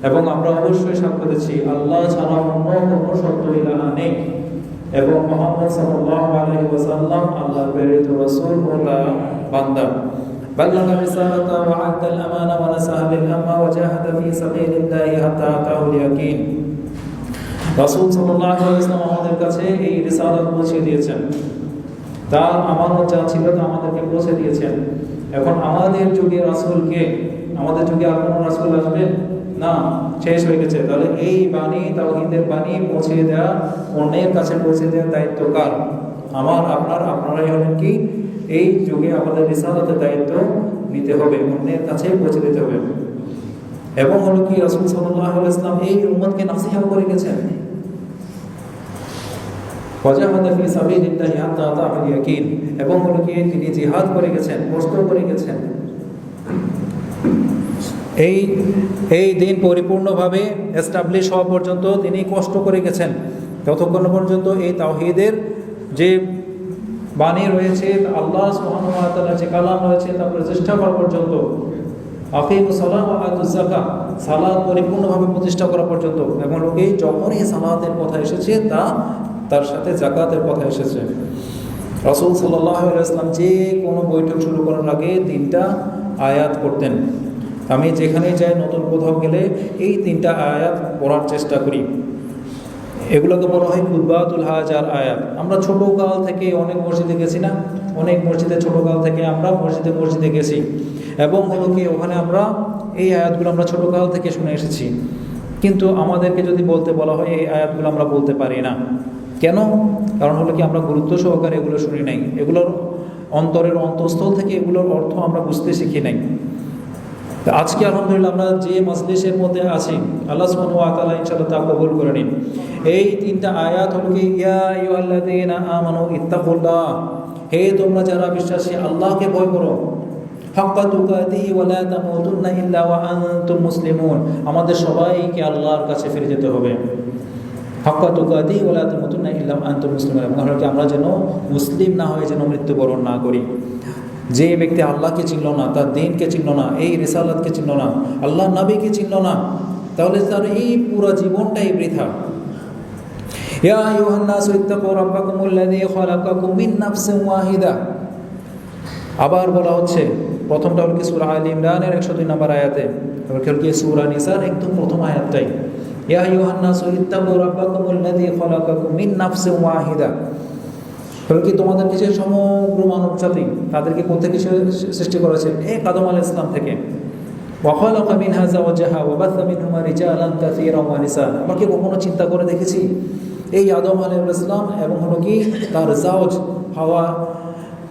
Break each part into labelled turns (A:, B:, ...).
A: এবং আমরা অবশ্যই সাক্ষ্য দিচ্ছি আল্লাহ ছাড়া অন্য কোনো সত্য ইলাহ নেই এবং মুহাম্মদ সাল্লাল্লাহু আলাইহি ওয়াসাল্লাম আল্লাহর প্রেরিত রাসূল ও বান্দা। বাল্লাগা রিসালাতা ওয়া আদ্দাল আমানা ওয়া নাসাহা লিল উম্মাহ ওয়া জাহাদা ফি সাবিলিল্লাহি হাত্তা আতাহুল ইয়াকিন। রাসূল সাল্লাল্লাহু আলাইহি ওয়াসাল্লাম আমাদের কাছে এই রিসালাত পৌঁছে দিয়েছেন, তার আমানত যা ছিল তা আমাদেরকে পৌঁছে দিয়েছেন। এখন আমাদের যুগে রাসূলকে, আমাদের যুগে আর কোনো রাসূল আসবে না, শেষ হয়ে গেছে। তাহলে এই বাণী, তাওহীদের বাণী পৌঁছে দেওয়া, অন্যের কাছে পৌঁছে দেওয়ার দায়িত্ব কার? আমার, আপনার, আপনারাই হলেন কি এই যুগে আমাদের রিসালাতের দায়িত্ব নিতে হবে, অন্যের কাছে পৌঁছে দিতে হবে। এবং হলো কি রাসূল সাল্লাল্লাহু আলাইহি ওয়াসাল্লাম এই উম্মতকে নাসিহা করে গেছেন, ওয়াজাহাদা ফি সাবিলিল্লাহি হাত্তা আতাহুল ইয়াকিন, এবং হলো কি তিনি জিহাদ করে গেছেন, কষ্ট করে গেছেন। এই দিন পরিপূর্ণভাবে এস্টাবলিশ হওয়া পর্যন্ত তিনি কষ্ট করে গেছেন, ততক্ষণ পর্যন্ত এই তাওহীদের যে বাণী রয়েছে, আল্লাহ সুবহানাহু ওয়া তাআলার যে কালাম রয়েছে তা প্রতিষ্ঠা করা পর্যন্ত, আকিমুস সালাত ওয়া আতুজ যাকাত, সালাত পরিপূর্ণভাবে প্রতিষ্ঠা করা পর্যন্ত। এবং লোকে যখনই সালাতের কথা এসেছে তার সাথে যাকাতের কথা এসেছে। রাসূল সাল্লাল্লাহু আলাইহি ওয়াসাল্লাম যে কোনো বৈঠক শুরু করার আগে 3টা আয়াত পড়তেন। আমি যেখানেই যাই, নতুন কোথাও গেলে এই 3টা আয়াত পড়ার চেষ্টা করি। এগুলোকে বলা হয় খুতবাতুল হাজার আয়াত। আমরা ছোটোকাল থেকে অনেক মসজিদে গেছি না, অনেক মসজিদে ছোটোকাল থেকে আমরা মসজিদে গেছি, এবং হলো কি ওখানে আমরা এই আয়াতগুলো আমরা ছোটোকাল থেকে শুনে এসেছি। কিন্তু আমাদেরকে যদি বলতে বলা হয় এই আয়াতগুলো আমরা বলতে পারি না। কেন? কারণ হলো কি আমরা গুরুত্ব সহকারে এগুলো শুনি নাই, এগুলোর অন্তরের অন্তঃস্থল থেকে এগুলোর অর্থ আমরা বুঝতে শিখি নাই। তো আজকে আলহামদুলিল্লাহ আমরা যে মজলিসের মধ্যে আছি, আল্লাহ সুবহানাহু ওয়া তাআলা ইনশাআল্লাহ তা কবুল করে নিন। এই 3টা আয়াত হলো কি ইয়া আইয়ুহাল্লাযীনা আমানু ইত্তাকুল্লাহ, হে তোমরা যারা বিশ্বাসী আল্লাহকে ভয় করো, হাক্কা তুকাতিহি ওয়া লা তামুতুন্না ইল্লা ওয়া আনতুম মুসলিমুন, আমাদের সবাইকে আল্লাহর কাছে ফিরে যেতে হবে। হাক্কা তুকাতিহি ওয়া লা তামুতুন্না ইল্লা ওয়া আনতুম মুসলিমুন, আমরা যেন মুসলিম না হয়ে যেন মৃত্যুবরণ না করি। যে ব্যক্তি আল্লাহকে চিনল না, তার দ্বীনকে চিনল না, এই রিসালাতকে চিনল না, আল্লাহর নবীকে চিনল না, তাহলে তার এই পুরো জীবনটাই বৃথা। ইয়া আইয়ুহান নাসু ইত্তাকু রাব্বাকুমুল্লাযী খালাকাকুম মিন নাফসিন ওয়াহিদা। আবার বলা হচ্ছে, প্রথমটা হলো কি সূরা আলে ইমরানের 102 নম্বর আয়াতে, তারপর হলো কি সূরা নিসার একদম প্রথম আয়াতটাই, ইয়া আইয়ুহান নাসু ইত্তাকু রাব্বাকুমুল্লাযী খালাকাকুম মিন নাফসিন ওয়াহিদা। কি তোমাদের কিছু সমগ্র মানব জাতি, তাদেরকে কোথা থেকে সৃষ্টি করেছে? এক আদম আলাইহিস সালাম থেকে। ওয়া খালাকা মিনহা যাওজাহা ওয়া বাথা মিনহুমা রিজালান কাসীরান ওয়া নিসা। আমরা কি কখনো চিন্তা করে দেখেছি এই আদম আলাইহিস সালাম এবং হলো কি তার জাওজ হাওয়া,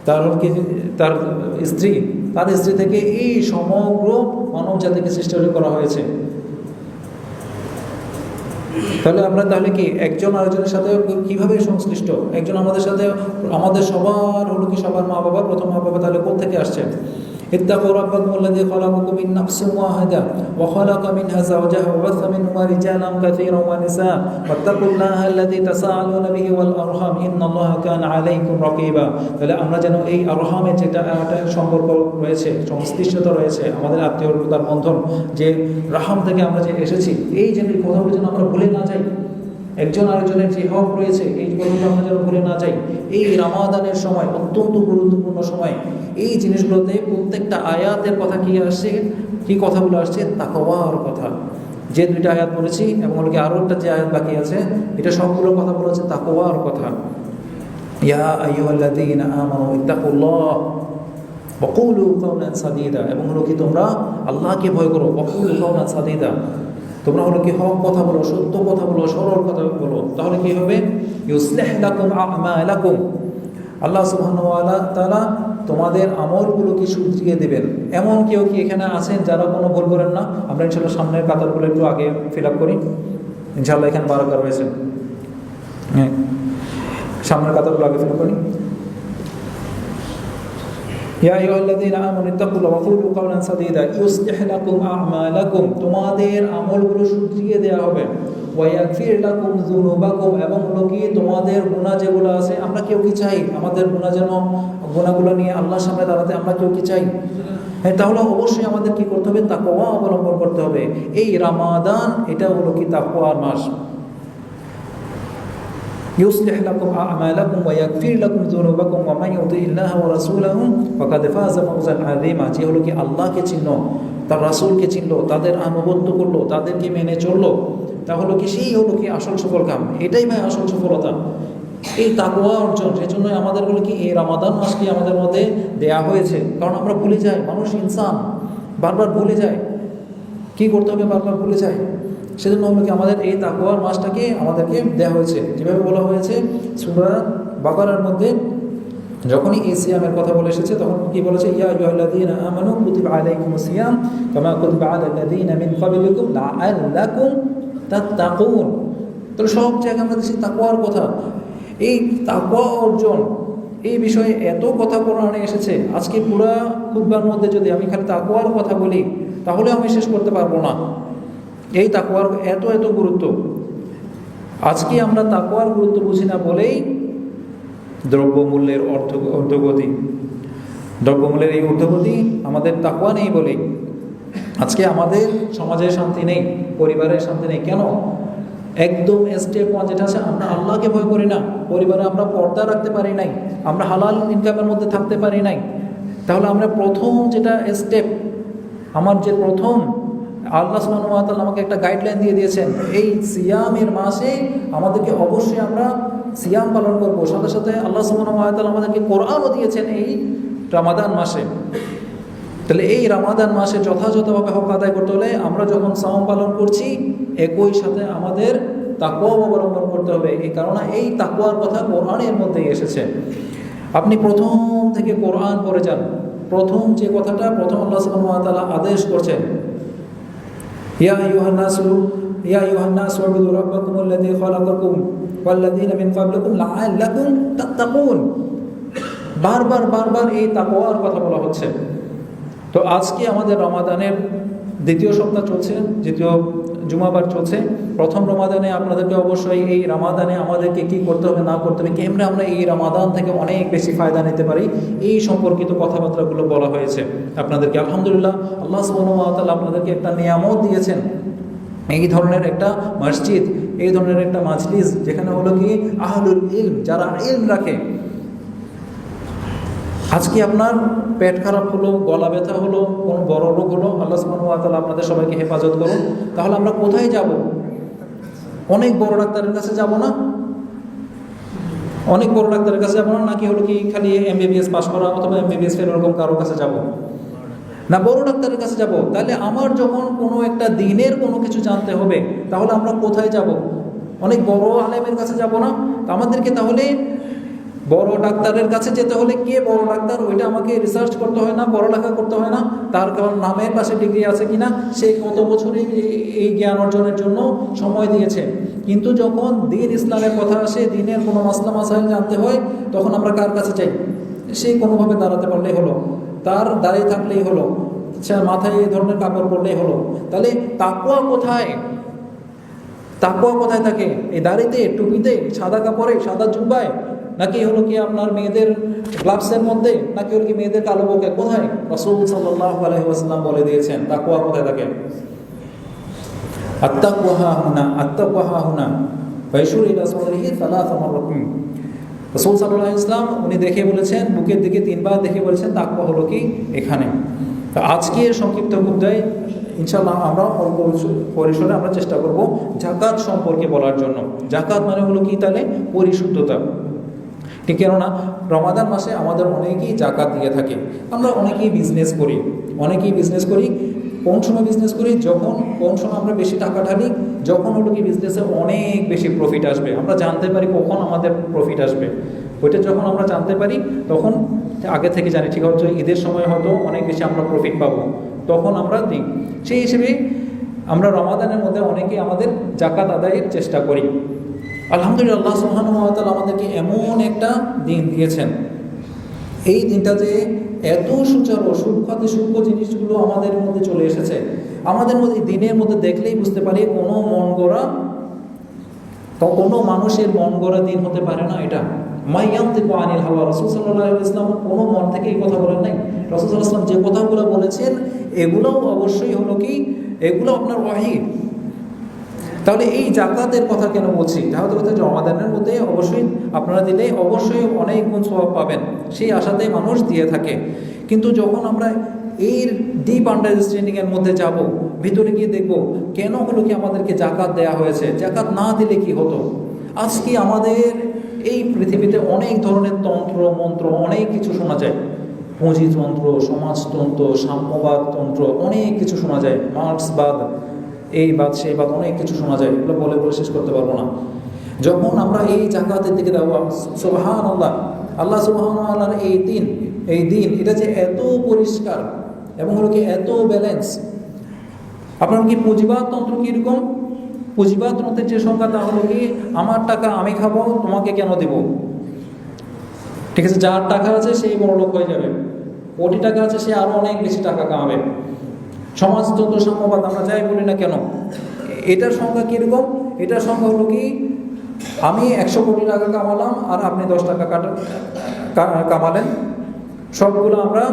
A: তার হলো কি তার স্ত্রী, তার স্ত্রী থেকে এই সমগ্র মানব জাতিকে সৃষ্টি করা হয়েছে। তাহলে কি একজন আরেকজনের সাথে কিভাবে সংশ্লিষ্ট? একজন আমাদের সাথে, আমাদের সবার হলো কি সবার মা বাবা, প্রথম মা বাবা তাহলে কোথা থেকে আসছে? ইত্তাকু রাব্বাকুমুল্লাযী খালাকাকুম মিন নাফসিন ওয়াহিদা ওয়া খালাকা মিনহা যাওজাহা ওয়া বাথা মিনহুমা রিজালান কাসীরান ওয়া নিসা ওয়াত্তাকুল্লাহা আল্লাযী তাসাআলুনা বিহি ওয়াল আরহাম ইন্নাল্লাহা কানা আলাইকুম রাকীবা। তাহলে আমরা যেন এই আরহামের যেটা সম্পর্ক রয়েছে, সংশ্লিষ্টতা রয়েছে, আমাদের আত্মীয়তার বন্ধন, যে রাহাম থেকে আমরা যে এসেছি, এই যে কথাগুলো যেন আমরা ভুলে না যাই, একজন আরেকজনের যে হক রয়েছে এই কথাগুলো আমরা যেন ভুলে না যাই। এই রামাদানের সময় অত্যন্ত গুরুত্বপূর্ণ সময়, এই জিনিসগুলোতে প্রত্যেকটা আয়াতের কথা কি আসছে, কি কথাগুলো আসছে? তাকওয়ার কথা। যে 2টা আয়াত পড়েছি এবং ওকে আরও একটা যে আয়াত বাকি আছে, এটা সবগুলো কথা বলা হচ্ছে তাকওয়ার কথা। ইয়া আইয়ুহাল্লাযীনা আমানু ইত্তাকুল্লাহ ওয়া কুলু কাওলান সাদীদা, এবং হলো কি তোমরা আল্লাহকে ভয় করো, ওয়া কুলু কাওলান সাদীদা, তোমরা হলো কি হক কথা বলো, সত্য কথা বলো, সরল কথা বলো। তাহলে কি হবে? ইউসলিহ লাকুম আমালাকুম, আল্লাহ সুবহানাহু ওয়া তাআলা তোমাদের আমলগুলোকে শুধরিয়ে দেবেন। এমন কেউ কি এখানে আছেন যারা কোনো ভুল করেন না? আমরা ইনশাআল্লাহ সামনের কাতারগুলো একটু আগে ফিল আপ করি, ইনশাআল্লাহ এখানে বারাকা রয়েছে। হ্যাঁ, সামনের কাতারগুলো আগে ফিল আপ করি। ইয়া আইয়ুহাল্লাযীনা আমানু ইত্তাকুল্লাহ ওয়া কুলু কাওলান সাদীদা ইউসলিহ লাকুম আমালাকুম, তোমাদের আমলগুলো শুধরিয়ে দেওয়া হবে। ওয়া ইয়াগফির লাকুম যুনুবাকুম, এবং হলো কি তোমাদের গুনাহ যেগুলো আছে, আমরা কেউ কি চাই আমাদের গুনাহগুলো নিয়ে আল্লাহর সামনে দাঁড়াতে? আমরা কেউ কি চাই? হ্যাঁ, তাহলে অবশ্যই আমাদের কি করতে হবে? তাকওয়া অবলম্বন করতে হবে। এই রমাদান এটা হলো কি তাকওয়ার মাস। ইউসলিহ লাকুম আ'মালাকুম ওয়া ইয়াগফির লাকুম যুনুবাকুম ওয়া মান ইউতি'ইল্লাহা ওয়া রাসূলাহু ফাকাদ ফাযা ফাওজান আযীমা। যে হলো কি আল্লাহকে চিনলো, তার রাসূলকে চিনলো, তাদের আনুগত্য করলো, তাদেরকে মেনে চললো, তাহলে কি সেই হলো কি আসল সফল কাম। এটাই ভাই আসল সফলতা, এই তাকওয়া অর্জন। সেজন্যই আমাদের বলে কি এই রমাদান মাসকে আমাদের মধ্যে দেয়া হয়েছে। কারণ আমরা ভুলে যাই, মানুষ ইনসান, বারবার ভুলে যায় কি করতে হবে, বারবার ভুলে যায়। সেজন্য হলো কি আমাদের এই তাকওয়ার মাসটাকে আমাদেরকে দেওয়া হয়েছে। যেভাবে বলা হয়েছে সূরা বাকারার মধ্যে, যখনই এই সিয়ামের কথা বলে এসেছে তখন কি বলেছে? ইয়া আইয়ুহাল্লাযীনা আমানু কুতিবা আলাইকুমুস সিয়াম কামা কুতিবা আলাল্লাযীনা মিন ক্বাবলিকুম লাআল্লাকুম তাত্তাকুন। তাহলে সব জায়গায় আমরা দেখছি তাকওয়ার কথা। এই তাকওয়া অর্জন এই বিষয়ে এত কথা কোরআনে এসেছে। আজকে পুরা খুতবার মধ্যে যদি আমি খালি তাকওয়ার কথা বলি তাহলে আমি শেষ করতে পারবো না। এই তাকওয়ার এত এত গুরুত্ব। আজকে আমরা তাকওয়ার গুরুত্ব বুঝি না বলেই দ্রব্যমূল্যের ঊর্ধ্বগতি, দ্রব্যমূল্যের এই ঊর্ধ্বগতি আমাদের তাকওয়া নেই বলেই আজকে আমাদের সমাজের শান্তি নেই, পরিবারের শান্তি নেই। কেন? একদম স্টেপ ওয়ান যেটা আছে, আমরা আল্লাহকে ভয় করি না, পরিবারে আমরা পর্দা রাখতে পারি নাই, আমরা হালাল ইনকামের মধ্যে থাকতে পারি নাই। তাহলে আমরা প্রথম যেটা স্টেপ, আমার যে প্রথম আল্লাহ সুবহানাহু ওয়া তাআলা আমাকে একটা গাইডলাইন দিয়ে দিয়েছেন, এই সিয়ামের মাসে আমাদেরকে অবশ্যই আমরা সিয়াম পালন করব। সাথে সাথে আল্লাহ সুবহানাহু ওয়া তাআলা আমাদেরকে কোরআনও দিয়েছেন এই রমাদান মাসে। তাহলে এই রমাদান মাসে যথাযথভাবে হক আদায় করতে হলে আমরা যখন সাওম পালন করছি একই সাথে আমাদের তাকওয়া অবলম্বন করতে হবে। এই কারণে এই তাকওয়ার কথা কোরআনের মধ্যেই এসেছে। আপনি প্রথম থেকে কোরআন পড়ে যান, প্রথম যে কথাটা প্রথম আল্লাহ সুবহানাহু ওয়া তাআলা আদেশ করছেন, ইয়া আইয়ুহান নাসু উ'বুদু রাব্বাকুমুল্লাযী খালাকাকুম ওয়াল্লাযীনা মিন ক্বাবলিকুম লাআল্লাকুম তাত্তাকুন। বারবার বারবার এই তাকওয়ার কথা বলা হচ্ছে। তো আজকে আমাদের রমাদানের দ্বিতীয় সপ্তাহ চলছে, দ্বিতীয় জুমাবার চলছে। প্রথম রমাদানে আপনাদেরকে অবশ্যই এই রমাদানে আমাদেরকে কি করতে হবে না করতে হবে, কেমনে আমরা এই রমাদান থেকে অনেক বেশি ফায়দা নিতে পারি, এই সম্পর্কিত কথাবার্তাগুলো বলা হয়েছে আপনাদেরকে। আলহামদুলিল্লাহ, আল্লাহ সুবহানাহু ওয়া তাআলা আপনাদেরকে একটা নিয়ামত দিয়েছেন, এই ধরনের একটা মসজিদ, এই ধরনের একটা মাজলিস, যেখানে হলো কি আহলুল ইলম, যারা ইলম রাখে। আজকে আপনার পেট খারাপ হলো, গলা ব্যথা হলো, কোনো বড় রোগ হলো, আল্লাহ সুবহানাহু ওয়া তাআলা আপনাদের সবাইকে হেফাজত করুন। তাহলে আমরা কোথায় যাব? অনেক বড় ডাক্তারের কাছে যাব না? অনেক বড় ডাক্তারের কাছে যাব না, নাকি হলো কি খালি এমবিবিএস পাস করা অথবা এমবিবিএস ফেল এরকম কারোর কাছে যাব না? বড় ডাক্তারের কাছে যাব। তাহলে আমার যখন কোনো একটা দিনের কোনো কিছু জানতে হবে তাহলে আমরা কোথায় যাব? অনেক বড় আলেমের কাছে যাব না? আমাদেরকে তাহলে বড় ডাক্তারের কাছে যেতে হলে কে বড় ডাক্তার ওইটা আমাকে রিসার্চ করতে হয় না, পড়ালেখা করতে হয় না, তার কারণ নামের পাশে ডিগ্রি আছে কিনা, সে কত বছরই এই জ্ঞান অর্জনের জন্য সময় দিয়েছে। কিন্তু যখন দ্বীন ইসলামের কথা আসে, দ্বীনের কোনো মাসলা মাসাইল জানতে হয়, তখন আমরা কার কাছে যাই? সেই কোনোভাবে দাঁড়াতে পারলেই হলো, তার দাঁড়িয়ে থাকলেই হলো, সে মাথায় এই ধরনের কাপড় পরলেই হলো। তাহলে তাকওয়া কোথায়? তাকওয়া কোথায় থাকে? এই দাড়িতে, টুপিতে, সাদা কাপড়ে, সাদা জুব্বায়, নাকি হলো কি আপনার মেয়েদের গ্লাভসের মধ্যে, নাকি হলো কি মেয়েদের কালো বোরকা? কোথায়? রাসূল সাল্লাল্লাহু আলাইহি ওয়াসাল্লাম বলে দিয়েছেন তাকওয়া কোথায় থাকে। আত্তাকওয়া হাহুনা, আত্তাকওয়া হাহুনা ফায়শুর ইলা সাদরিহি সালাসা মাররাতিন। রাসূল সাল্লাল্লাহু আলাইহি ওয়াসাল্লাম উনি দেখে বলেছেন, বুকের দিকে 3 বার দেখে বলেছেন তাকওয়া হলো কি এখানে। তো আজকের সংক্ষিপ্ত খুতবায় ইনশাআল্লাহ আমরা অল্প পরিসরে আমরা চেষ্টা করব যাকাত সম্পর্কে বলার জন্য। যাকাত মানে হলো কি? তাহলে পরিশুদ্ধতা। ঠিক, কেননা রমাদান মাসে আমাদের অনেকেই যাকাত দিয়ে থাকে। আমরা অনেকেই বিজনেস করি, কোন সময় বিজনেস করি? যখন কোন সময় আমরা বেশি টাকা ঢালি, যখন হলো কি বিজনেসে অনেক বেশি প্রফিট আসবে। আমরা জানতে পারি কখন আমাদের প্রফিট আসবে, ওইটা যখন আমরা জানতে পারি তখন আগে থেকে জানি, ঠিক হচ্ছে ঈদের সময় হয়তো অনেক বেশি আমরা প্রফিট পাবো, তখন আমরা দিই। সেই হিসেবে আমরা রমাদানের মধ্যে অনেকেই আমাদের যাকাত আদায়ের চেষ্টা করি। আলহামদুলিল্লাহ, আল্লাহ সুবহানাহু ওয়া তাআলা আমাদেরকে এমন একটা দিন দিয়েছেন, এই দিনটা যে এত সুচারু, সূক্ষ্ম জিনিসগুলো আমাদের মধ্যে চলে এসেছে। আমাদের মধ্যে দিনের মধ্যে দেখলেই বুঝতে পারি কোনো মানুষের মন গড়া দিন হতে পারে না এটা। মাইয়ান্তিকু আনিল হাওয়া, রাসূল সাল্লাল্লাহু আলাইহি ওয়াসাল্লাম কোনো মন থেকে এই কথা বলেন নাই। রাসূল সাল্লাল্লাহু আলাইহি ওয়াসাল্লাম যে কথাগুলো বলেছেন এগুলোও অবশ্যই হলো কি, এগুলো আপনার ওয়াহী। তাহলে এই জাকাতের কথা কেন বলছি? তাহলে হচ্ছে রমাদানের মধ্যে অবশ্যই আপনারা দিলে অবশ্যই অনেক গুণ সওয়াব পাবেন, সেই আশাতে মানুষ দিয়ে থাকে। কিন্তু যখন আমরা এর ডিপ আন্ডারস্ট্যান্ডিংয়ের মধ্যে যাব, ভিতরে গিয়ে দেখব কেন হলো কি আমাদেরকে জাকাত দেয়া হয়েছে, জাকাত না দিলে কি হতো। আজকে আমাদের এই পৃথিবীতে অনেক ধরনের তন্ত্র মন্ত্র অনেক কিছু শোনা যায়, পুঁজিতন্ত্র, সমাজতন্ত্র, সাম্যবাদ তন্ত্র, অনেক কিছু শোনা যায়, মার্ক্সবাদ, এই বাদ সেই বাদ, অনেক কিছু শোনা যায়, এগুলো বলে বলে শেষ করতে পারবো না। যখন আমরা এই জাকাতের দিকে যাবো, সুবহানাল্লাহ, আল্লাহ সুবহানাল্লাহর এই দিন এটা যে এত পরিষ্কার এবং হলো কি এত ব্যালেন্স। আপনার কি পুঁজিবাদ তন্ত্র কীরকম? পুঁজিবাদ তন্ত্রের যে সংজ্ঞা তা হলো কি, আমার টাকা আমি খাবো, তোমাকে কেন দেব? ঠিক আছে, যার টাকা আছে সেই বড় লোক হয়ে যাবে, কোটি টাকা আছে সে আরো অনেক বেশি টাকা কামাবে। সমাজতন্ত্র, সাম্যবাদ আমরা যাই বলি না কেন, এটার সংখ্যা কীরকম? এটার সংখ্যা হলো কি, আমি 100 কোটি টাকা কামালাম আর আপনি 10 টাকা কামালেন, সবগুলো আমরা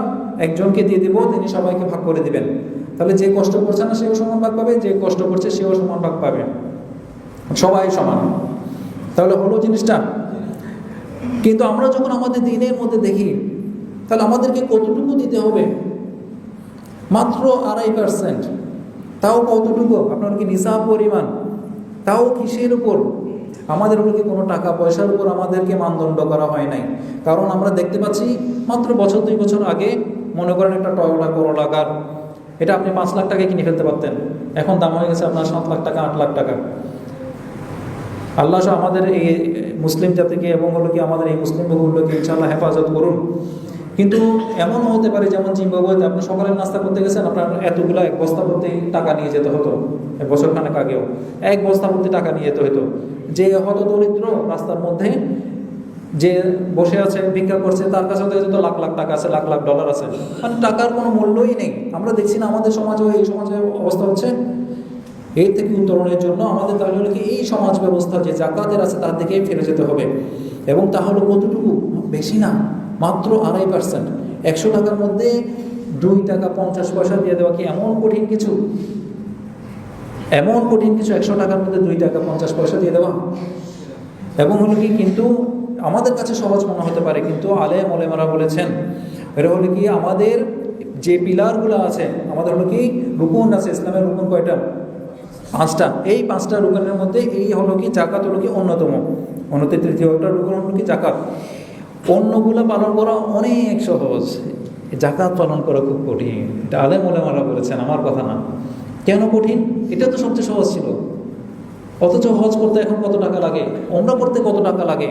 A: একজনকে দিয়ে দিব, তিনি সবাইকে ভাগ করে দিবেন। তাহলে যে কষ্ট করছে না সেও সমান ভাগ পাবে, যে কষ্ট করছে সেও সমান ভাগ পাবে, সবাই সমান। তাহলে হলো জিনিসটা। কিন্তু আমরা যখন আমাদের দিনের মধ্যে দেখি, তাহলে আমাদেরকে কতটুকু দিতে হবে? মাত্র 2.5%। তাও কতটুকু? আপনার কি নিসাব পরিমাণ, তাও কিসের উপর? আমাদের কি কোনো টাকা পয়সার উপর আমাদেরকে মানদণ্ড করা হয় নাই। কারণ আমরা দেখতে পাচ্ছি মাত্র বছর 2 বছর আগে মনে করেন একটা টয়োটা করোলা কার, এটা আপনি 5 লাখ টাকায় কিনে ফেলতে পারতেন, এখন দাম হয়ে গেছে আপনার 7 লাখ টাকা, 8 লাখ টাকা। আল্লাহ আমাদের এই মুসলিম জাতিকে এবং হলো কি আমাদের এই মুসলিম বহুগুলোকে ইনশাআল্লাহ হেফাজত করুন। কিন্তু এমনও হতে পারে, যেমন জিম্বাবুয়েতে আপনি সকালে নাস্তা করতে গেছেন, আপনার এতগুলো 1 বস্তা ভর্তি টাকা নিয়ে যেতে হতো, 1 বছর খানেক আগেও 1 বস্তা ভর্তি টাকা নিয়ে যেতে হতো। যে হত দরিদ্র রাস্তার মধ্যে যে বসে আছে ভিক্ষা করছে, তার কাছে তো লাখ লাখ টাকা আছে, লাখ লাখ ডলার আছে, মানে টাকার কোনো মূল্যই নেই। আমরা দেখছি না আমাদের সমাজেও এই সমাজের অবস্থা হচ্ছে। এর থেকে উত্তরণের জন্য আমাদের তাহলে হলো কি এই সমাজ ব্যবস্থা যে জাকাতের আছে তার দিকেই ফিরে যেতে হবে। এবং তা হলো কতটুকু? বেশি না, মাত্র 2.5%। 100 টাকার মধ্যে 2 টাকা 50 পয়সা দিয়ে দেওয়া কি এমন কঠিন কিছু? এমন কঠিন কিছু 100 টাকার মধ্যে 2 টাকা 50 পয়সা দিয়ে দেওয়া? এবং হলো কি, কিন্তু আমাদের কাছে সহজ মনে হতে পারে, কিন্তু আলেম ওলেমারা বলেছেন এটা হলো কি আমাদের যে পিলারগুলো আছে, আমাদের হলো কি রুকুন আছে, ইসলামের রুকুন কয়টা? 5টা। এই 5টা রুকুনের মধ্যে এই হলো কি জাকাত হলো কি অন্যতম, তৃতীয় একটা রুকুন হলো কি জাকাত। অন্যগুলো পালন করা অনেক সহজ, জাকাত পালন করা খুব কঠিন। এটা আলেম ওলেমারা বলেছেন, আমার কথা না। কেন কঠিন? এটা তো সবচেয়ে সহজ ছিল, অথচ হজ করতে এখন কত টাকা লাগে, ওমরা করতে কত টাকা লাগে,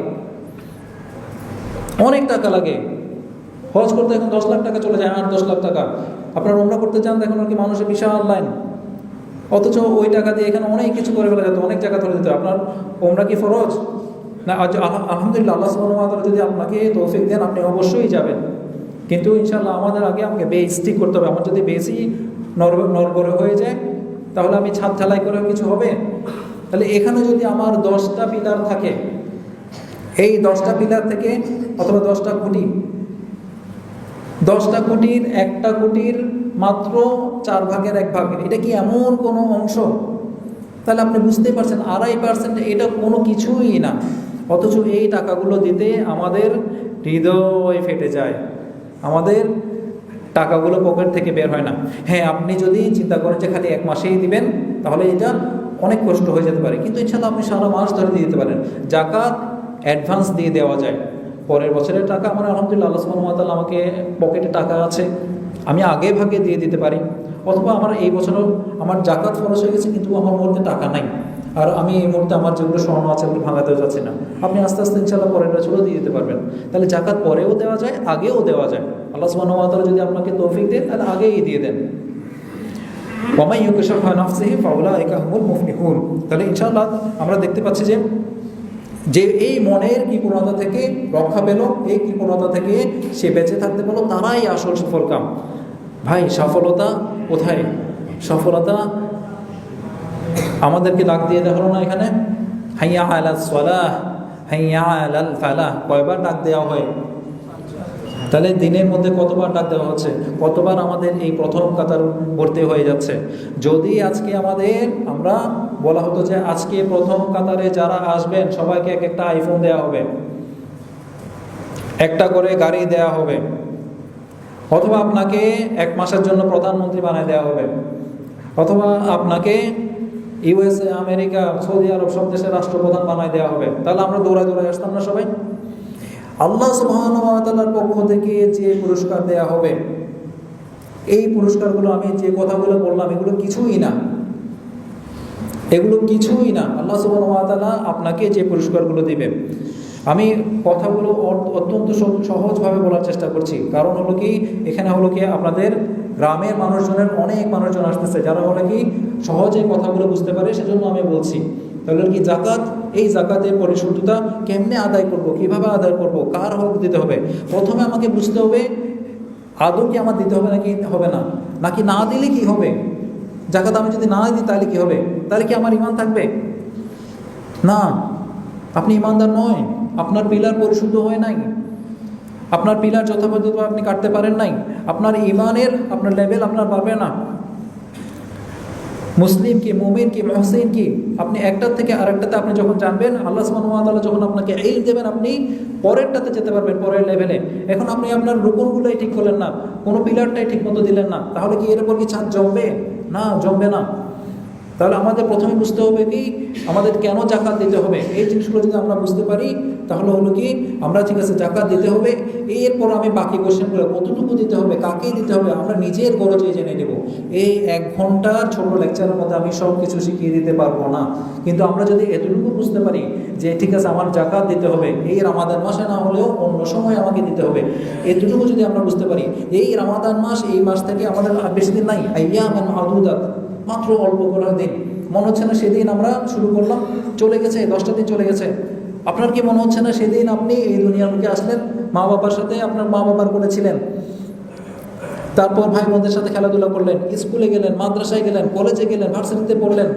A: অনেক টাকা লাগে। হজ করতে এখন 10 লাখ টাকা চলে যায়, 8-10 লাখ টাকা। আপনার ওমরা করতে চান এখন আর কি মানুষের বিশাল লাইন, অথচ ওই টাকা দিয়ে এখানে অনেক কিছু করে ফেলা যেত, অনেক জায়গা ধরে দিত। আপনার ওমরা কি ফরজ না? আলহামদুলিল্লাহ, আল্লাহ সুবহানাহু ওয়া তাআলা যদি আপনাকে তৌফিক দেন আপনি অবশ্যই যাবেন, কিন্তু ইনশাআল্লাহ আমাদের আগে আমাকে বেস ঠিক করতে হবে। আমার যদি বেসই নড়বড়ে হয়ে যায় তাহলে আমি ছাদ ঢালাই করে কিছু হবে? তাহলে এখানে যদি আমার 10টা পিলার থাকে, এই 10টা পিলার থেকে অথবা 10টা খুঁটি, 10টা খুঁটির 1টা খুঁটির মাত্র 4 ভাগের 1 ভাগ, এটা কি এমন কোনো অংশ? তাহলে আপনি বুঝতেই পারছেন 2.5% এটা কোনো কিছুই না। অথচ এই টাকাগুলো দিতে আমাদের হৃদয় ফেটে যায়, আমাদের টাকাগুলো পকেট থেকে বের হয় না। হ্যাঁ, আপনি যদি চিন্তা করেন যে খালি 1 মাসেই দিবেন তাহলে এটা অনেক কষ্ট হয়ে যেতে পারে, কিন্তু ইনশাআল্লাহ আপনি সারা মাস ধরে দিয়ে দিতে পারেন। জাকাত অ্যাডভান্স দিয়ে দেওয়া যায়, পরের বছরের টাকা আমার আলহামদুলিল্লাহ আল্লাহ সুবহানাহু ওয়া তাআলা আমাকে পকেটে টাকা আছে, আমি আগে ভাগে দিয়ে দিতে পারি। অথবা আমার এই বছরও আমার জাকাত খরচ হয়ে গেছে কিন্তু আমার মধ্যে টাকা নাই, আর আমি এই মুহূর্তে আমার যেগুলো স্বর্ণ আছে ওগুলো ভাঙাতেও যাচ্ছি না, আপনি আস্তে আস্তে ইনশাআল্লাহ পরের বছরও দিয়ে দিতে পারবেন। তাহলে জাকাত পরেও দেওয়া যায়, আগেও দেওয়া যায়। আল্লাহ সুবহানাহু ওয়া তাআলা যদি আপনাকে তৌফিক দেন তাহলে আগেই দিয়ে দেন। ওয়ামান ইউকাশিফ আন নাফসিহি ফাউলাইকা হুমুল মুফলিহুন। তাহলে ইনশাআল্লাহ আমরা দেখতে পাচ্ছি যে এই মনের কৃপণতা থেকে রক্ষা পেল, এই কৃপণতা থেকে সে বেঁচে থাকতে পারলো, তারাই আসল সফলকাম। ভাই, সফলতা কোথায়? সফলতা আমাদেরকে ডাক দিয়ে দেওয়া হলো না এখানে, হাইয়া আলাস সালাহ হাইয়া আলাল ফালাহ, কয়বার ডাক দেওয়া হয়? তাহলে দিনের মধ্যে কতবার ডাক দেওয়া হচ্ছে, কতবার আমাদের এই প্রথম কাতার ভর্তি হয়ে যাচ্ছে। যদি আজকে আমরা বলা হতো যে আজকে প্রথম কাতারে যারা আসবেন সবাইকে এক একটা আইফোন দেওয়া হবে, একটা করে গাড়ি দেওয়া হবে, অথবা আপনাকে 1 মাসের জন্য প্রধানমন্ত্রী বানিয়ে দেওয়া হবে, অথবা আপনাকে ইউএসএ, আমেরিকা, সৌদি আরব সব দেশের রাষ্ট্রপ্রধান বানায় দেওয়া হবে, তাহলে আমরা দৌড়ায় দৌড়ায় আসতাম না সবাই? আল্লাহ সুবহানাহু ওয়া তাআলার পক্ষ থেকে যে পুরস্কার দেয়া হবে, এই পুরস্কারগুলো আমি যে কথাগুলো বললাম এগুলো কিছুই না, এগুলো কিছুই না। আল্লাহ সুবহানাহু ওয়া তাআলা আপনাকে যে পুরস্কারগুলো দিবেন, আমি কথাগুলো অত্যন্ত সহজভাবে বলার চেষ্টা করছি। কারণ হলো কি, এখানে হলো কি আপনাদের গ্রামের মানুষজনের অনেক মানুষজন আসতেছে যারা হলো কি সহজে কথাগুলো বুঝতে পারে, সেজন্য আমি বলছি। তাহলে কি জাকাত, এই জাকাতের পরিশুদ্ধতা কেমনে আদায় করব, কিভাবে আদায় করব, কার হক দিতে হবে, প্রথমে আমাকে বুঝতে হবে আদৌ কি আমার দিতে হবে নাকি হবে না, নাকি না দিলে কি হবে। জাকাত আমি যদি না দিই তাহলে কি হবে? তাহলে কি আমার ঈমান থাকবে? না, আপনি ঈমানদার নয়, আপনার পিলার পরিশুদ্ধ হয় নাই, আপনার পিলার যথাযথভাবে আপনি কাটতে পারেন নাই, আপনার ঈমানের আপনার লেভেল আপনার বাড়বে না। মুসলিম কি, মুমিন কি, মুহসিন কি, আপনি একটার থেকে আরেকটাতে আপনি যখন জানবেন, আল্লাহ সুবহানাহু ওয়া তাআলা যখন আপনাকে ইলম দেবেন, আপনি পরেরটাতে যেতে পারবেন, পরের লেভেলে। এখন আপনি আপনার রুকুনগুলোই ঠিক করলেন না, কোনো পিলারটাই ঠিক মতো দিলেন না, তাহলে কি এর উপর কি ছাদ জমবে? না, জমবে না। তাহলে আমাদের প্রথমে বুঝতে হবে কি আমাদের কেন জাকাত দিতে হবে। এই জিনিসগুলো যদি আমরা বুঝতে পারি তাহলে হলো কি আমরা ঠিক আছে জাকাত দিতে হবে, এরপর আমি বাকি কোশ্চেনগুলো কতটুকু দিতে হবে, কাকে দিতে হবে, আমরা নিজের গরজে জেনে নেব। এই 1 ঘন্টার ছোট লেকচারের মধ্যে আমি সব কিছু শিখিয়ে দিতে পারবো না, কিন্তু আমরা যদি এতটুকু বুঝতে পারি যে ঠিক আছে আমার জাকাত দিতে হবে, এই রমাদান মাসে না হলেও অন্য সময় আমাকে দিতে হবে, এতটুকু যদি আমরা বুঝতে পারি, এই রমাদান মাস, এই মাস থেকে আমাদের আর বেশি দিন নাই, আইয়ামান মাদুদাত, মাত্র অল্প করে দিন। মনে হচ্ছে না সেদিন আমরা শুরু করলাম, চলে গেছে 10টা দিন চলে গেছে। আপনার কি মনে হচ্ছে না সেদিন আপনি এই দুনিয়ার মুখে আসলেন, মা বাবার সাথে আপনার মা বাবার কোলে ছিলেন, তারপর ভাই বোনদের সাথে খেলাধুলা করলেন, স্কুলে গেলেন, মাদ্রাসায় গেলেন, কলেজে গেলেন, ভার্সিটিতে পড়লেন,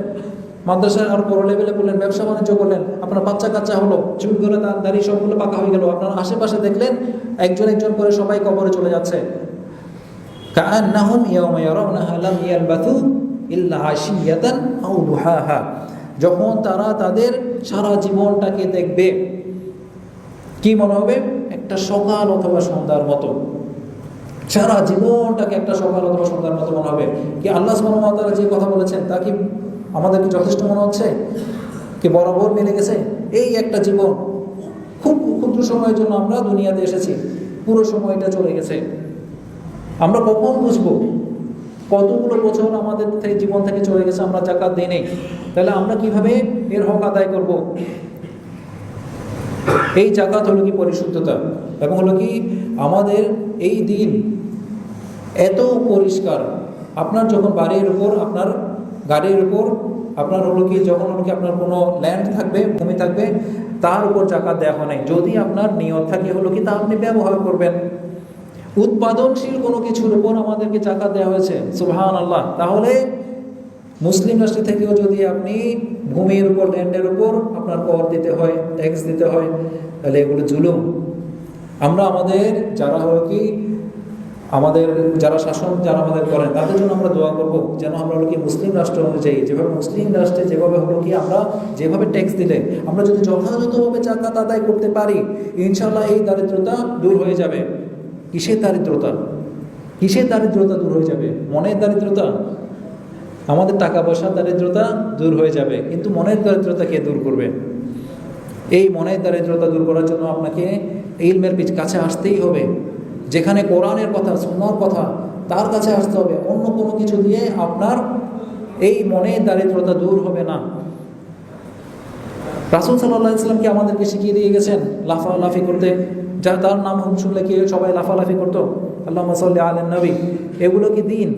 A: মাদ্রাসায় আর বড় লেভেলে পড়লেন, ব্যবসা বাণিজ্য করলেন, আপনার বাচ্চা কাচ্চা হলো, চুলগুলো দাড়ি সবগুলো পাকা হয়ে গেল, আপনার আশেপাশে দেখলেন একজন একজন করে সবাই কবরে চলে যাচ্ছে। কাআন্নাহুম ইয়াওমা ইয়ারাউনাহা লাম ইয়ালবাথু ইল্লা আশিয়াতান আও দুহাহা, যখন তারা তাদের সারা জীবনটাকে দেখবে কি মনে হবে? একটা সকাল অথবা সন্ধ্যার মতো, সারা জীবনটাকে একটা সকাল অথবা সন্ধ্যার মতো মনে হবে। কি আল্লাহ সুবহানাহু ওয়া তাআলা যে কথা বলেছেন তা কি আমাদের কি যথেষ্ট মনে হচ্ছে? কি বরাবর মিলে গেছে? এই একটা জীবন, খুব ক্ষুদ্র সময়ের জন্য আমরা দুনিয়াতে এসেছি, পুরো সময়টা চলে গেছে। আমরা কখন বুঝবো কতগুলো বছর আমাদের জীবন থেকে চলে গেছে, আমরা জাকাত দিই নেই, তাহলে আমরা কিভাবে এর হক আদায় করব? এই জাকাত হলো কি পরিশুদ্ধতা, এবং হলো কি আমাদের এই দিন এত পরিষ্কার। আপনার যখন বাড়ির উপর, আপনার গাড়ির উপর, আপনার হলো কি যখন হলো কি আপনার কোনো ল্যান্ড থাকবে, ভূমি থাকবে, তার উপর জাকাত দেওয়া হয় নাই। যদি আপনার নিয়ত থাকে হলো কি তা আপনি ব্যবহার করবেন। উৎপাদনশীল কোনো কিছুর উপর আমাদেরকে জাকাত দেওয়া হয়েছে, সুবহানাল্লাহ। তাহলে মুসলিম রাষ্ট্র থেকেও যদি আপনি ভূমির উপর, ল্যান্ডের উপর আপনার কর দিতে হয়, ট্যাক্স দিতে হয়, তাহলে এগুলো জুলুম। আমরা আমাদের যারা হলো কি আমাদের যারা শাসন যারা আমাদের করেন তাদের জন্য আমরা দোয়া করব যেন আমরা হলো কি মুসলিম রাষ্ট্র অনুযায়ী, যেভাবে মুসলিম রাষ্ট্রে যেভাবে হলো কি আমরা যেভাবে ট্যাক্স দিলে আমরা যদি যথাযথভাবে জাকাত আদায় করতে পারি, ইনশাআল্লাহ এই দারিদ্রতা দূর হয়ে যাবে। কিসের দারিদ্রতা? কিসের দারিদ্রতা দূর হয়ে যাবে? মনের দারিদ্রতা। আমাদের টাকা পয়সার দারিদ্রতা দূর হয়ে যাবে, কিন্তু মনের দারিদ্রতা কে দূর করবে? এই মনের দারিদ্রতা দূর করার জন্য আপনাকে ইলমের কাছে আসতেই হবে। যেখানে কোরআনের কথা, সুন্নাহর কথা, তার কাছে আসতে হবে। অন্য কোনো কিছু দিয়ে আপনার এই মনের দারিদ্রতা দূর হবে না। রাসূল সাল্লাল্লাহু আলাইহি ওয়াসাল্লাম কি আমাদেরকে শিখিয়ে দিয়ে গেছেন লাফালাফি করতে? যা তার নাম শুনলে কি সবাই লাফালাফি করতো? আল্লাহুম্মা সাল্লি আলান নবী। এগুলো কি দিন?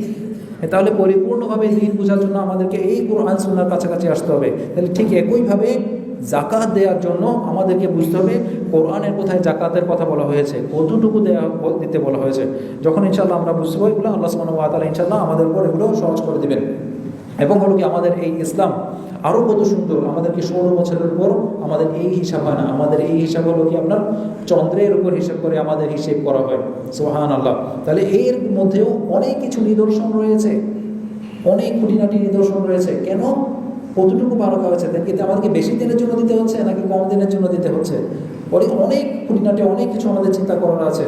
A: তাহলে পরিপূর্ণভাবে দিন বোঝার জন্য আমাদেরকে এই কোরআন সুন্নাহর কাছাকাছি আসতে হবে। তাহলে ঠিক একইভাবে জাকাত দেওয়ার জন্য আমাদেরকে বুঝতে হবে কোরআনের কোথায় জাকাতের কথা বলা হয়েছে, কতটুকু দিতে বলা হয়েছে। যখন ইনশাআল্লাহ আমরা বুঝবো এগুলো, আল্লাহ সুবহানাহু ওয়া তাআলা ইনশাআল্লাহ আমাদের উপর এগুলো সহজ করে দেবেন। এবং হলো কি আমাদের এই ইসলাম আরও কত সুন্দর, আমাদেরকে 16 বছরের পর আমাদের এই হিসাব হয় না, আমাদের এই হিসাব হলো কি আপনার চন্দ্রের উপর হিসাব করে আমাদের হিসেব করা হয়। সুবহানাল্লাহ। তাহলে এর মধ্যেও অনেক কিছু নিদর্শন রয়েছে, অনেক খুঁটিনাটি নিদর্শন রয়েছে। কেন, কতটুকু বারাকা হয়েছে, কিন্তু আমাদেরকে বেশি দিনের জন্য দিতে হচ্ছে নাকি কম দিনের জন্য দিতে হচ্ছে, অনেক খুঁটিনাটি অনেক কিছু আমাদের চিন্তা করার আছে।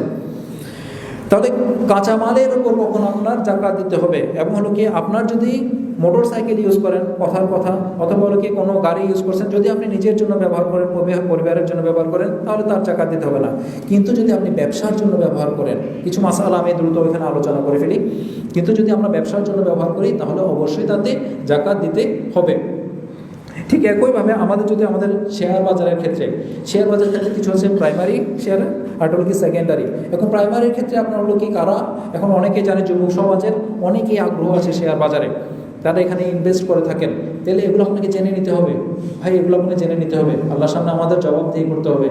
A: তাহলে কাঁচামালের উপর কখন আপনার জাকাত দিতে হবে, এবং হলো কি আপনার যদি মোটর সাইকেল ইউজ করেন, কথার কথা, অথবা হলো কি কোনো গাড়ি ইউজ করছেন, যদি আপনি নিজের জন্য ব্যবহার করেন, পরিবারের জন্য ব্যবহার করেন, তাহলে তার জাকাত দিতে হবে না। কিন্তু যদি আপনি ব্যবসার জন্য ব্যবহার করেন, কিছু মাসালা আমি দ্রুত এখানে আলোচনা করে ফেলি, কিন্তু যদি আমরা ব্যবসার জন্য ব্যবহার করি তাহলে অবশ্যই তাতে জাকাত দিতে হবে। ঠিক একইভাবে আমাদের যদি আমাদের শেয়ার বাজারের ক্ষেত্রে, শেয়ার বাজারের ক্ষেত্রে কিছু হচ্ছে প্রাইমারি শেয়ার আর হলো কি সেকেন্ডারি। এখন প্রাইমারির ক্ষেত্রে আপনার হলো কি কারা, এখন অনেকেই জানে, যুবক সমাজের অনেকেই আগ্রহ আছে শেয়ার বাজারে, তারা এখানে ইনভেস্ট করে থাকেন। তাহলে এগুলো আপনাকে জেনে নিতে হবে ভাই, এগুলো আপনাকে জেনে নিতে হবে, আল্লাহর সামনে আমাদের জবাবদিহি করতে হবে।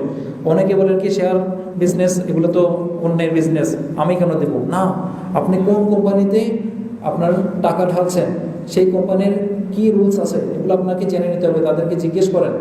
A: অনেকে বলেন কি শেয়ার বিজনেস, এগুলো তো অন্যের বিজনেস, আমি কেন দেবো না। আপনি কোন কোম্পানিতে আপনার টাকা ঢালছেন, সেই কোম্পানির কি রুলস আছে, এগুলো আপনাকে জেনে নিতে হবে, তাদেরকে জিজ্ঞেস করেন।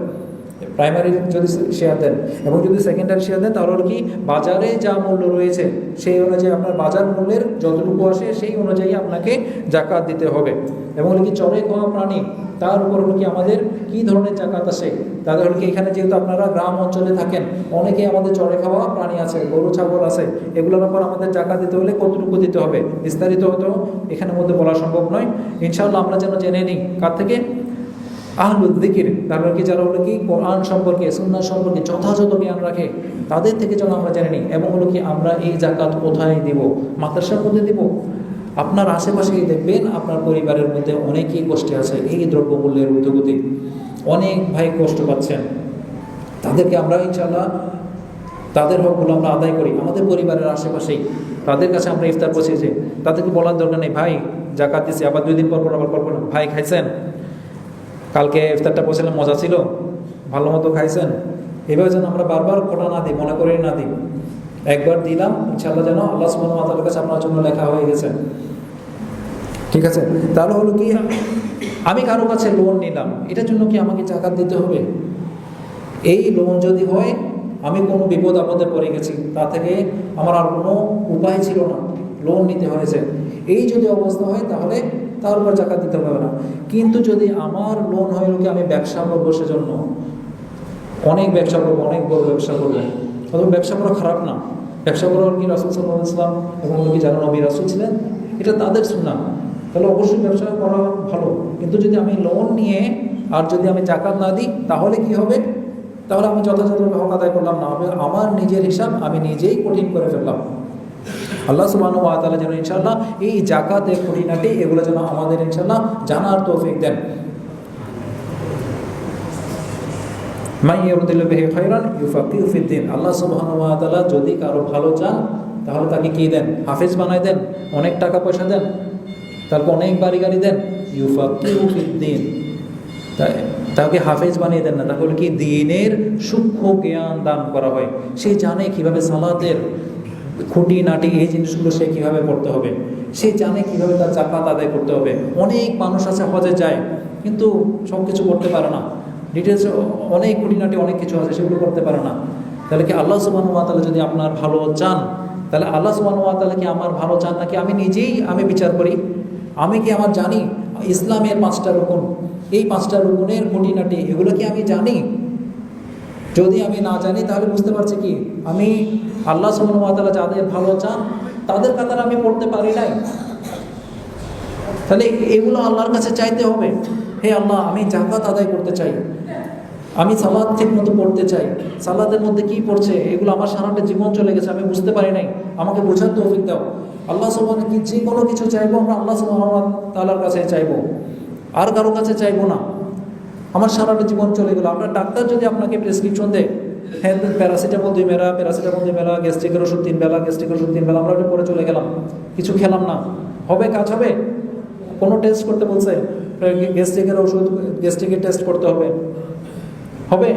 A: প্রাইমারি যদি শেয়ার দেন এবং যদি সেকেন্ডারি শেয়ার দেন, তাহলে কি বাজারে যা মূল্য রয়েছে সেই অনুযায়ী আপনার বাজার মূল্যের যতটুকু আসে সেই অনুযায়ী আপনাকে জাকাত দিতে হবে। এবং হলো কি চরে খাওয়া প্রাণী, তার উপর হলো কি আমাদের কি ধরনের জাকাত আসে, তাদের হলো কি এখানে যেহেতু আপনারা গ্রাম অঞ্চলে থাকেন, অনেকেই আমাদের চরে খাওয়া প্রাণী আছে, গরু ছাগল আছে, এগুলোর উপর আমাদের জাকাত দিতে হলে কতটুকু দিতে হবে বিস্তারিত হতো এখানের মধ্যে বলা সম্ভব নয়। ইনশাআল্লাহ আমরা যেন জেনে নিই কার থেকে, আহলুল যিকির, তারপর কি যারা হলো কি কোরআন সম্পর্কে, সুন্নাহ সম্পর্কে যথাযথ জ্ঞান রাখে, তাদের থেকে যেন আমরা জেনে নিই। এবং হলো কি আমরা এই জাকাত কোথায় দিব, মাদ্রাসার মধ্যে দিব। আপনার আশেপাশেই দেখবেন আপনার পরিবারের মধ্যে অনেকেই কষ্টে আছে, এই দ্রব্যমূল্যের ঊর্ধ্বগতি, অনেক ভাই কষ্ট পাচ্ছেন, তাদেরকে আমরা ইনশাআল্লাহ তাদের হকগুলো আমরা আদায় করি আমাদের পরিবারের আশেপাশেই, তাদের কাছে আমরা ইফতার পৌঁছেছি, তাদেরকে বলার দরকার নেই ভাই জাকাত দিচ্ছি, আবার 2 দিন পর পর আবার কল্পনা, ভাই খাইছেন, কালকে ইফতারটা পৌঁছালাম, মজা ছিল, ভালো মতো খাইছেন। এভাবে যেন আমরা বারবার খোটা না দিই, মনে করে না দিই, একবার দিলাম ইনশাআল্লাহ যেন আল্লাহ সুবহানাহু ওয়া তাআলার কাছে আপনার জন্য লেখা হয়ে গেছে। ঠিক আছে, তাহলে হলো কি আমি কারো কাছে লোন নিলাম, এটার জন্য কি আমাকে জাকাত দিতে হবে? এই লোন যদি হয় আমি কোনো বিপদ আপদে পড়ে গেছি, তা থেকে আমার আর কোনো উপায় ছিল না, লোন নিতে হয়েছে, এই যদি অবস্থা হয় তাহলে তার উপর জাকাত দিতে হবে না। কিন্তু যদি আমার লোন হয় কি আমি ব্যবসা করবো, সেজন্য অনেক ব্যবসা করবো, অনেক বড় ব্যবসা করবো, অথবা ব্যবসা করা খারাপ না, ব্যবসা করার কি রাসূল সাল্লাল্লাহু আলাইহি ওয়াসাল্লাম এবং কি যারা নবী রাসূল ছিলেন এটা তাদের সুন্নাহ, তাহলে অবশ্যই ব্যবসা করা ভালো। কিন্তু যদি আমি লোন নিয়ে আর যদি আমি জাকাত না দিই তাহলে কি হবে? তাহলে আমি যথাযথভাবে হক আদায় করলাম না, আমার নিজের হিসাব আমি নিজেই কঠিন করে ফেললাম। আল্লাহ সুবহানাহু ওয়া তাআলা যেন ইনশাআল্লাহ এই জাকাতের খুঁটিনাটি এগুলো যেন আমাদের ইনশাআল্লাহ জানার তৌফিক দেন। মান ইউরিদু বিহি খায়রান ইউফাক্কিহু ফিদ্দীন। আল্লাহ সুবহানাহু ওয়া তাআলা যদি কারো ভালো চান তাহলে তাকে কি দেন? হাফেজ বানায় দেন, অনেক টাকা পয়সা দেন, তারপর অনেক বাড়ি গাড়ি দেন, ইউফাক্কিহু ফিদ্দীন, তাকে হাফেজ বানিয়ে দেন না, তাহলে কি দ্বীনের সূক্ষ্ম জ্ঞান দান করা হয়, সে জানে কিভাবে সালাতের খুঁটিনাটি এই জিনিসগুলো সে কীভাবে করতে হবে, সে জানে কীভাবে তার জাকাত আদায় করতে হবে। অনেক মানুষ আছে হজে যায় কিন্তু সব কিছু করতে পারে না, ডিটেলস অনেক খুঁটিনাটি অনেক কিছু আছে সেগুলো করতে পারে না। তাহলে কি আল্লাহ সুবহানাহু ওয়া তাআলা যদি আপনার ভালো চান, তাহলে আল্লাহ সুবহানাহু ওয়া তাআলা কি আমার ভালো চান নাকি আমি নিজেই বিচার করি? আমি কি আমার জানি ইসলামের 5টা রুকুন, এই 5টা রুকুনের খুঁটিনাটি এগুলো কি আমি জানি? যদি আমি না জানি তাহলে বুঝতে পারছি কি আমি আল্লাহ সুবহানাহু ওয়া তাআলা যাদের ভালো চান তাদের কাতারে আমি পড়তে পারি নাই। তাহলে এগুলো আল্লাহর কাছে চাইতে হবে, হে আল্লাহ আমি জাকাত আদায় করতে চাই, আমি সালাত ঠিক মতো পড়তে চাই, সালাতের মধ্যে কি পড়ছে এগুলো আমার সারাটা জীবন চলে গেছে, আমি বুঝতে পারি নাই, আমাকে বোঝার তৌফিক দাও। আল্লাহ সুবহানাহু কি যে কোনো কিছু চাইবো আমরা আল্লাহ সুবহানাহু ওয়া তাআলার কাছে চাইবো, আর কারো কাছে চাইবো না। আমার সারাটা জীবন চলে গেল। আপনার ডাক্তার যদি আপনাকে প্রেসক্রিপশন দেয়, হ্যাঁ প্যারাসিটামল 2 বেলা, প্যারাসিটামল 2 বেলা, গ্যাস্ট্রিকের ওষুধ 3 বেলা, গ্যাস্ট্রিকের ওষুধ 3 বেলা, আমরা ওটা পরে চলে গেলাম, কিছু খেলাম না, হবে কাজ হবে? কোনো টেস্ট করতে বলছে, গ্যাস্ট্রিকের ওষুধ, গ্যাস্ট্রিকের টেস্ট করতে হবে, হবে?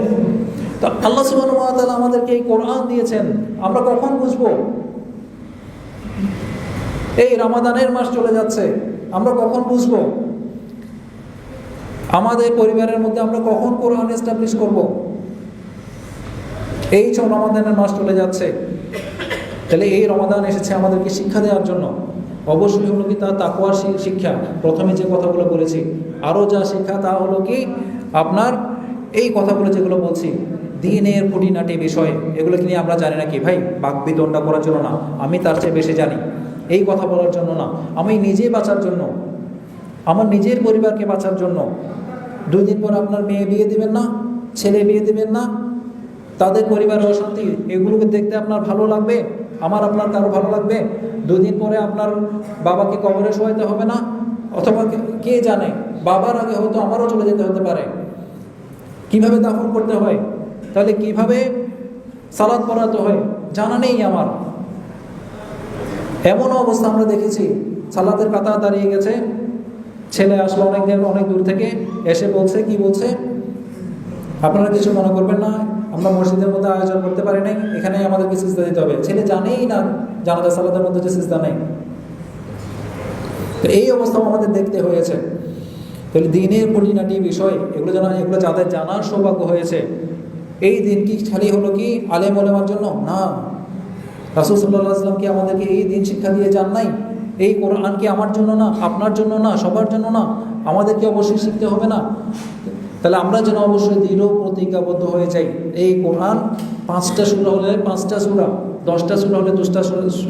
A: তো আল্লাহ সুবহানাহু ওয়া তাআলা আমাদেরকে এই কোরআন দিয়েছেন, আমরা কখন বুঝবো? এই রমাদানের মাস চলে যাচ্ছে, আমরা কখন বুঝবো? আমাদের পরিবারের মধ্যে আমরা কখন কোরআন এস্টাবলিশ করব? এই সব রমাদানের মাস চলে যাচ্ছে। তাহলে এই রমাদান এসেছে আমাদেরকে শিক্ষা দেওয়ার জন্য। অবশ্যই হলো কি তার তাকওয়ার শিক্ষা। প্রথমে যে কথাগুলো বলেছি, আরও যা শিক্ষা তা হলো কি আপনার এই কথাগুলো যেগুলো বলছি, দ্বীনের খুঁটিনাটি বিষয়, এগুলো নিয়ে আমরা জানি না কি ভাই বাকবিতণ্ডা করার জন্য না, আমি তার চেয়ে বেশি জানি এই কথা বলার জন্য না, আমি নিজে বাঁচার জন্য, আমার নিজের পরিবারকে বাঁচার জন্য। 2 দিন পর আপনার মেয়ে বিয়ে দিবেন না, ছেলে বিয়ে দিবেন না, তাদের পরিবারের অশান্তি, এগুলোকে দেখতে আপনার ভালো লাগবে? আমার আপনার কারো ভালো লাগবে? 2 দিন পরে আপনার বাবাকে কবরে শোয়াইতে হবে না? অথবা কে জানে বাবার আগে হয়তো আমারও চলে যেতে হতে পারে। কিভাবে দাফন করতে হয়, তাহলে কিভাবে সালাত পড়াতে হয় জানা নেই আমার। এমনও অবস্থা আমরা দেখেছি, সালাতের কাতার দাঁড়িয়ে গেছে, ছেলে আসলো অনেক দূর থেকে, এসে বলছে, কি বলছে, আপনারা কিছু মনে করবেন না, আমরা মসজিদের মধ্যে আয়োজন করতে পারি নাই, এখানেই আমাদেরকে সিজদা দিতে হবে। ছেলে জানেই না জানাজা সালাতের মধ্যে যে সিজদা নেই। তো এই অবস্থাও আমাদের দেখতে হয়েছে। তাহলে দিনের খুঁটিনাটি বিষয় এগুলো যাদের জানার সৌভাগ্য হয়েছে, এই দিন কি খালি হলো কি আলেম ওলামার জন্য না, রাসূল সাল্লাল্লাহু আলাইহি ওয়াসাল্লাম কি আমাদেরকে এই দিন শিক্ষা দিয়ে যান নাই? এই কোরআন কি আমার জন্য না, আপনার জন্য না, সবার জন্য না? আমাদেরকে অবশ্যই শিখতে হবে না? তাহলে আমরা যেন অবশ্যই দৃঢ় প্রতিজ্ঞাবদ্ধ হয়ে যাই, এই কোরআন 5টা সূরা হলে 5টা সূরা, 10টা সূরা হলে 10টা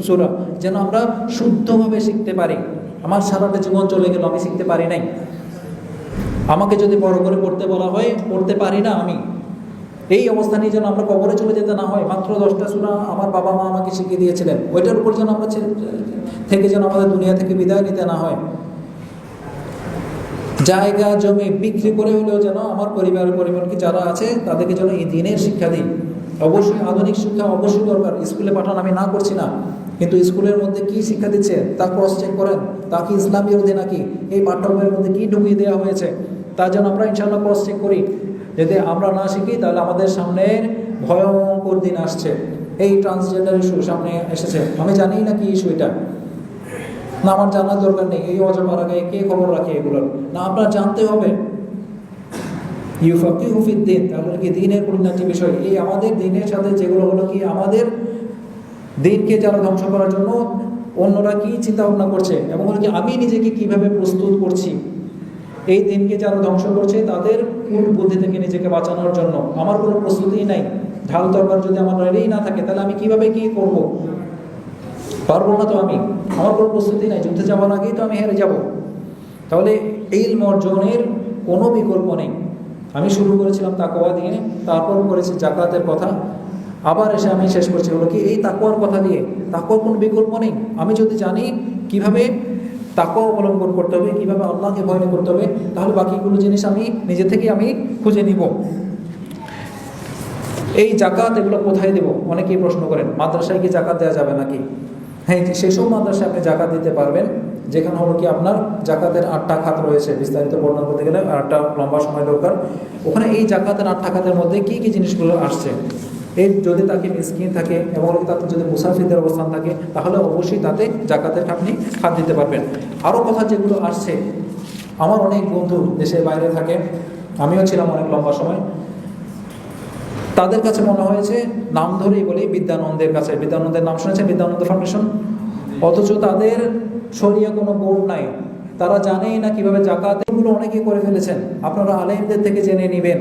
A: সূরা, যেন আমরা শুদ্ধভাবে শিখতে পারি। আমার সারাটা জীবন চলে গেল, আমি শিখতে পারি নাই। আমাকে যদি বড় করে পড়তে বলা হয়, পড়তে পারি না আমি। এই অবস্থা নিয়ে যেন আমরা কবরে চলে যেতে না হয়। মাত্র 10টা সূরা আমার বাবা মা আমাকে শিখিয়ে দিয়েছিলেন, ওইটার উপর যেন আমরা থেকে যেন আমাদের দুনিয়া থেকে বিদায় নিতে না হয়। জায়গা জমি বিক্রি করে হলেও যেন আমার পরিবারকে যারা আছে তাদেরকে যেন এই দিনের শিক্ষা দিই। অবশ্যই আধুনিক শিক্ষা অবশ্যই দরকার, স্কুলে পাঠান আমি না করছি না, কিন্তু স্কুলের মধ্যে কি শিক্ষা দিচ্ছে তা ক্রস চেক করেন, তা কি ইসলাম বিরোধী নাকি, এই পাঠ্যক্রমের মধ্যে কি ঢুকিয়ে দেওয়া হয়েছে তা যেন আমরা ইনশাআল্লাহ ক্রস চেক করি। যদি আমরা না শিখি তাহলে আমাদের সামনের ভয়ঙ্কর দিন আসছে। এই ট্রান্সজেন্ডার ইস্যু সামনে এসেছে, আমি জানি না কি ইস্যু এটা, না আমার জানার দরকার নেই, এই অজবার আগে কে খবর রাখে এগুলোর, না আপনার জানতে হবে। ইউফাকিহু ফিদ্দীন, তাহলে কি দিনের খুঁটিনাটি বিষয়, এই আমাদের দিনের সাথে যেগুলো হলো কি আমাদের দিনকে যারা ধ্বংস করার জন্য অন্যরা কি চিন্তা ভাবনা করছে, এবং হলো কি আমি নিজেকে কিভাবে প্রস্তুত করছি এই দিনকে যারা ধ্বংস করছে তাদের কোন বুদ্ধি থেকে নিজেকে বাঁচানোর জন্য। আমার কোনো প্রস্তুতি নাই, ঢাল তরকার যদি আমার রেডি না থাকে তাহলে আমি কিভাবে কি করব, পারবো না তো আমি, আমার কোনো প্রস্তুতি নাই, যুদ্ধে যাওয়ার আগেই তো আমি হেরে যাব। তাহলে ইলম অর্জনের কোনো বিকল্প নেই। আমি শুরু করেছিলাম তাকওয়া দিয়ে, তারপর করেছি জাকাতের কথা, আবার এসে আমি শেষ করছি হলো কি এই তাকওয়ার কথা দিয়ে। তাকওয়ার কোনো বিকল্প নেই। আমি যদি জানি কিভাবে তাকওয়া অবলম্বন করতে হবে, কিভাবে আল্লাহকে ভয় করতে হবে, তাহলে বাকিগুলো জিনিস আমি নিজে থেকে আমি খুঁজে নিব। এই জাকাত এগুলো কোথায় দেব অনেকেই প্রশ্ন করেন, মাদ্রাসায় কি জাকাত দেওয়া যাবে নাকি? হ্যাঁ, সেসব মাদ্রাসায় আপনি জাকাত দিতে পারবেন যেখানে হলো কি আপনার জাকাতের 8টা খাত রয়েছে, বিস্তারিত বর্ণনা করতে গেলে আর একটা লম্বা সময় দরকার। ওখানে এই জাকাতের 8টা খাতের মধ্যে কি কি জিনিসগুলো আসছে, এই যদি তাকে মিসকিন থাকে এবং তাতে যদি মুসাফিরদের অবস্থান থাকে তাহলে অবশ্যই তাতে জাকাতের আপনি খাত দিতে পারবেন। আরও কথা যেগুলো আসছে, আমার অনেক বন্ধু দেশের বাইরে থাকে, আমিও ছিলাম অনেক লম্বা সময়, তাদের কাছে মনে হয়েছে নাম ধরেই বলি বিদ্যানন্দের কাছে, বিদ্যানন্দের নাম শুনেছে, বিদ্যানন্দ ফাউন্ডেশন, অথচ তাদের শরিয়া কোনো বোর্ড নাই, তারা জানেই না কিভাবে জাকাত, এগুলো অনেকেই করে ফেলেছেন। আপনারা আলেমদের থেকে জেনে নেবেন,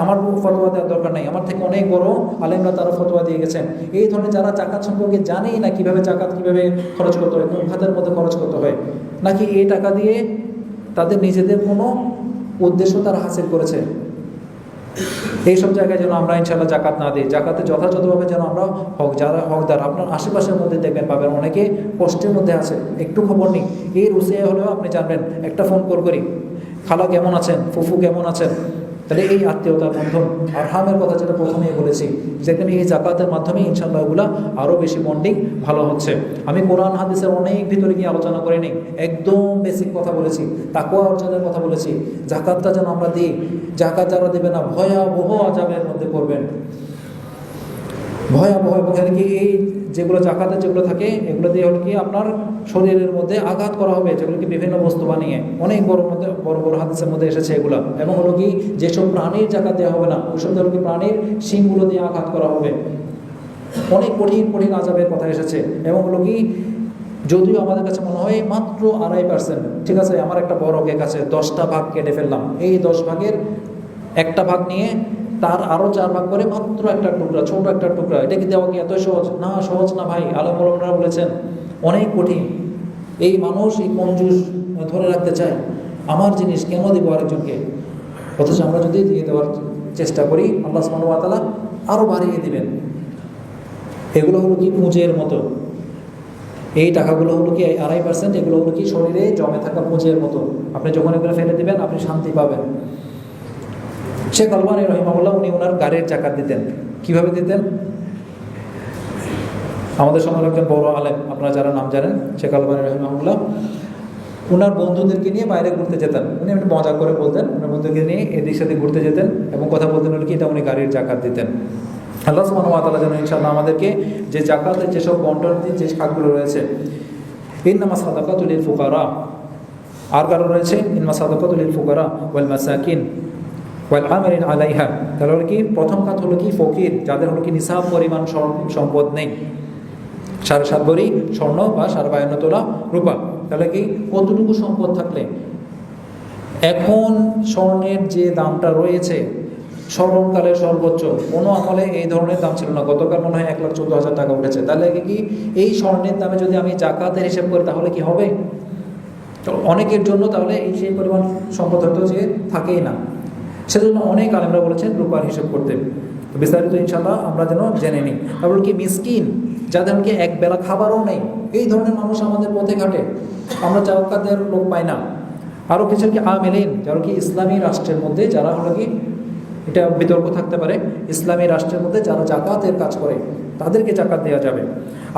A: আমার ফতোয়া দেওয়ার দরকার নেই, আমার থেকে অনেক বড় আলেমরা তারা ফতোয়া দিয়ে গেছেন। এই ধরনের যারা জাকাত সম্পর্কে জানেই না কিভাবে জাকাত কিভাবে খরচ করতে হয়, কোন খাতের মধ্যে খরচ করতে হয়, নাকি এই টাকা দিয়ে তাদের নিজেদের কোনো উদ্দেশ্য তারা হাসিল করেছে, এইসব জায়গায় যেন আমরা ইনশাআল্লাহ জাকাত না দিই। জাকাতে যথাযথভাবে যেন আমরা যারা হকদার, আপনার আশেপাশের মধ্যে দেখবেন পাবেন অনেকে কষ্টের মধ্যে আছে, একটু খবর নেই, এর উসিয়া হলেও আপনি জানবেন একটা ফোন করি, খালা কেমন আছেন, ফুফু কেমন আছেন। তাহলে এই আত্মীয়তার বন্ধন আর হামের কথা যেটা প্রথমেই বলেছি, যেখানে এই জাকাতের মাধ্যমে ইনশাআল্লাহ ওগুলো আরও বেশি বন্ডিং ভালো হচ্ছে। আমি কোরআন হাদিসের অনেক ভিতরে গিয়ে আলোচনা করিনি, একদম বেসিক কথা বলেছি, তাকওয়া অর্জনের কথা বলেছি। জাকাতটা যেন আমরা দিই, জাকাত যারা দেবে না ভয়াবহ আযাবের মধ্যে পড়বেন। ভয়াবহ। এবং কি এই যেগুলো জাকাতের যেগুলো থাকে এগুলো দিয়ে হলো কি আপনার শরীরের মধ্যে আঘাত করা হবে, যেগুলো কি বিভিন্ন বস্তু বানিয়ে অনেক বড় মধ্যে বড় বড় হাদিসের মধ্যে এসেছে এগুলো। এবং হলো কি যেসব প্রাণীর জাকাত দেওয়া হবে না ওইসব হলো কি প্রাণীর শিংগুলো দিয়ে আঘাত করা হবে, অনেক কঠিন কঠিন আযাবের কথা এসেছে। এবং হলো কি যদিও আমাদের কাছে মনে হয় মাত্র 2.5%, ঠিক আছে, আমার একটা বড় কেক আছে, 10টা ভাগ কেটে ফেললাম, এই 10 ভাগের একটা ভাগ নিয়ে তার আরও 4 ভাগ করে মাত্র একটা টুকরা, ছোট একটা টুকরা, এটা কি দেওয়া কি এত সহজ? না, সহজ না ভাই। আলেম ওলামারা বলেছেন অনেক কঠিন। এই মানুষ এই কঞ্জুস ধরে রাখতে চায়, আমার জিনিস কেন দিব আরেকজনকে? অথচ আমরা যদি দিয়ে দেওয়ার চেষ্টা করি আল্লাহ সুবহানাহু ওয়া তাআলা আরও বাড়িয়ে দিবেন। এগুলো হলো কি পুঁজের মতো, এই টাকাগুলো হলো কি 2.5%, এগুলো হলো কি শরীরে জমে থাকা পুঁজের মতো, আপনি যখন এগুলো ফেলে দিবেন আপনি শান্তি পাবেন। শেখ আলবানী রহিমাহুল্লাহ উনি ওনার গাড়ির জাকাত দিতেন। কিভাবে দিতেন? আমাদের সমাজের একজন বড় আলেম, আপনারা যারা নাম জানেন, শেখ আলবানী রহিমাহুল্লাহ ওনার বন্ধুদেরকে নিয়ে বাইরে ঘুরতে যেতেন। উনি একটু মজা করে বলতেন, ওনার বন্ধুদেরকে নিয়ে এদিক সাথে ঘুরতে যেতেন এবং কথা বলতেন হলো কি এটা উনি গাড়ির জাকাত দিতেন। আল্লাহ সুবহানাহু ওয়া তাআলা যেন ইনশাআল্লাহ আমাদেরকে যে জাকাতের যেসব বন্টনের যে খাতগুলো রয়েছে, ইন্নামা সাদাকাতু লিল ফুকারা, আর কারো রয়েছে ইন্নামা সাদাকাতু লিল ফুকারা ওয়াল মাসাকিন ওয়াল আমিলিন আলাইহা। তাহলে হলো কি প্রথম কাজ হলো কি ফকির, যাদের হলো কি নিসাব পরিমাণ সম্পদ নেই, 7.5 ভরি স্বর্ণ বা 52 তোলা রূপা। তাহলে কি কতটুকু সম্পদ থাকলে? এখন স্বর্ণের যে দামটা রয়েছে স্মরণকালের সর্বোচ্চ, কোনো আমলে এই ধরনের দাম ছিল না, গতকাল মনে হয় 1,14,000 টাকা উঠেছে। তাহলে কি এই স্বর্ণের দামে যদি আমি জাকাতের হিসেব করি তাহলে কি হবে? তো অনেকের জন্য তাহলে এই সেই পরিমাণ সম্পদ হয়তো যে থাকেই না, সেজন্য অনেক আলেমরা বলেছেন রূপার হিসেব করতে। বিস্তারিত ইনশাআল্লাহ আমরা যেন জেনে নিই। তারপর কি মিসকিন, যাদের কি এক বেলা খাবারও নেই, এই ধরনের মানুষ আমাদের পথে ঘাটে, আমরা জাকাতের লোক পাই না। আরও কিছু কি আমিলিন, যারা কি ইসলামী রাষ্ট্রের মধ্যে যারা হলো কি, এটা বিতর্ক থাকতে পারে, ইসলামী রাষ্ট্রের মধ্যে যারা জাকাতের কাজ করে তাদেরকে জাকাত দেওয়া যাবে।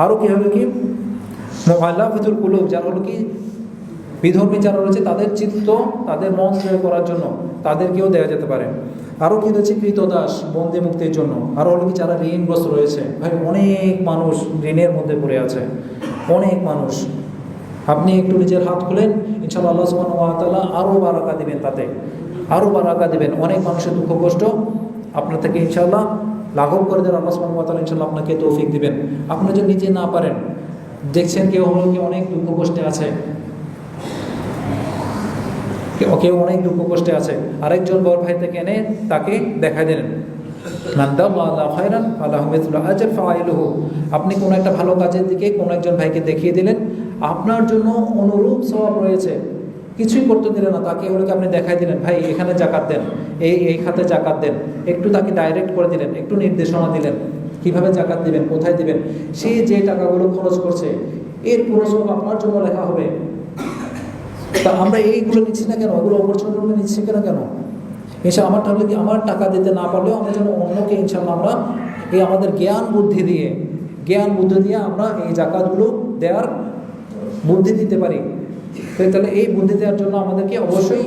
A: আরও কি হলো কি মুআল্লাফাতুল কুলুব, যারা হলো কি বিধর্মী যারা রয়েছে তাদের চিত্ত তাদের মন জয় করার জন্য তাদেরকেও দেওয়া যেতে পারে। আরও কি রয়েছে কৃতদাস, বন্দী মুক্তির জন্য। আরও হলো কি যারা ঋণগ্রস্ত রয়েছে, ভাই অনেক মানুষ ঋণের মধ্যে পড়ে আছে, অনেক মানুষ। আপনি একটু নিজের হাত খুলেন, ইনশাআল্লাহ আল্লাহ সুবহানাহু ওয়া তাআলা আরও বারাকা দিবেন, তাতে আরও বারাকা দিবেন। অনেক মানুষের দুঃখ কষ্ট আপনার থেকে ইনশাআল্লাহ লাঘব করে দেবেন আল্লাহ সুবহানাহু ওয়া তাআলা, ইনশাআল্লাহ আপনাকে তৌফিক দিবেন। আপনি যদি নিজে না পারেন, দেখছেন কেউ হলো কি অনেক দুঃখ কষ্টে আছে, কেউ অনেক দুঃখ কষ্টে আছে, আরেকজন বড় ভাই থেকে এনে তাকে দেখা দিলেন, আপনি কোনো একটা ভালো কাজের দিকে কোনো একজন ভাইকে দেখিয়ে দিলেন, আপনার জন্য অনুরূপ সওয়াব রয়েছে। কিছুই করতে দিলেন না, তাকে হলো কি আপনি দেখাই দিলেন, ভাই এখানে জাকাত দেন, এই খাতে জাকাত দেন, একটু তাকে ডাইরেক্ট করে দিলেন, একটু নির্দেশনা দিলেন কিভাবে জাকাত দিবেন, কোথায় দিবেন। সে যে টাকাগুলো খরচ করছে এর পুরো সওয়াব আপনার জন্য লেখা হবে। তা আমরা এইগুলো নিচ্ছি না কেন? ওগুলো অপরচুনিটি নিচ্ছি কেন? ইনশাআল্লাহ আমার তাহলে কি আমার টাকা দিতে না পারলেও আমরা যেন অন্যকে ইনশাআল্লাহ আমরা এই আমাদের জ্ঞান বুদ্ধি দিয়ে আমরা এই জাকাতগুলো দেওয়ার বুদ্ধি দিতে পারি। তাহলে এই বুদ্ধি দেওয়ার জন্য আমাদেরকে অবশ্যই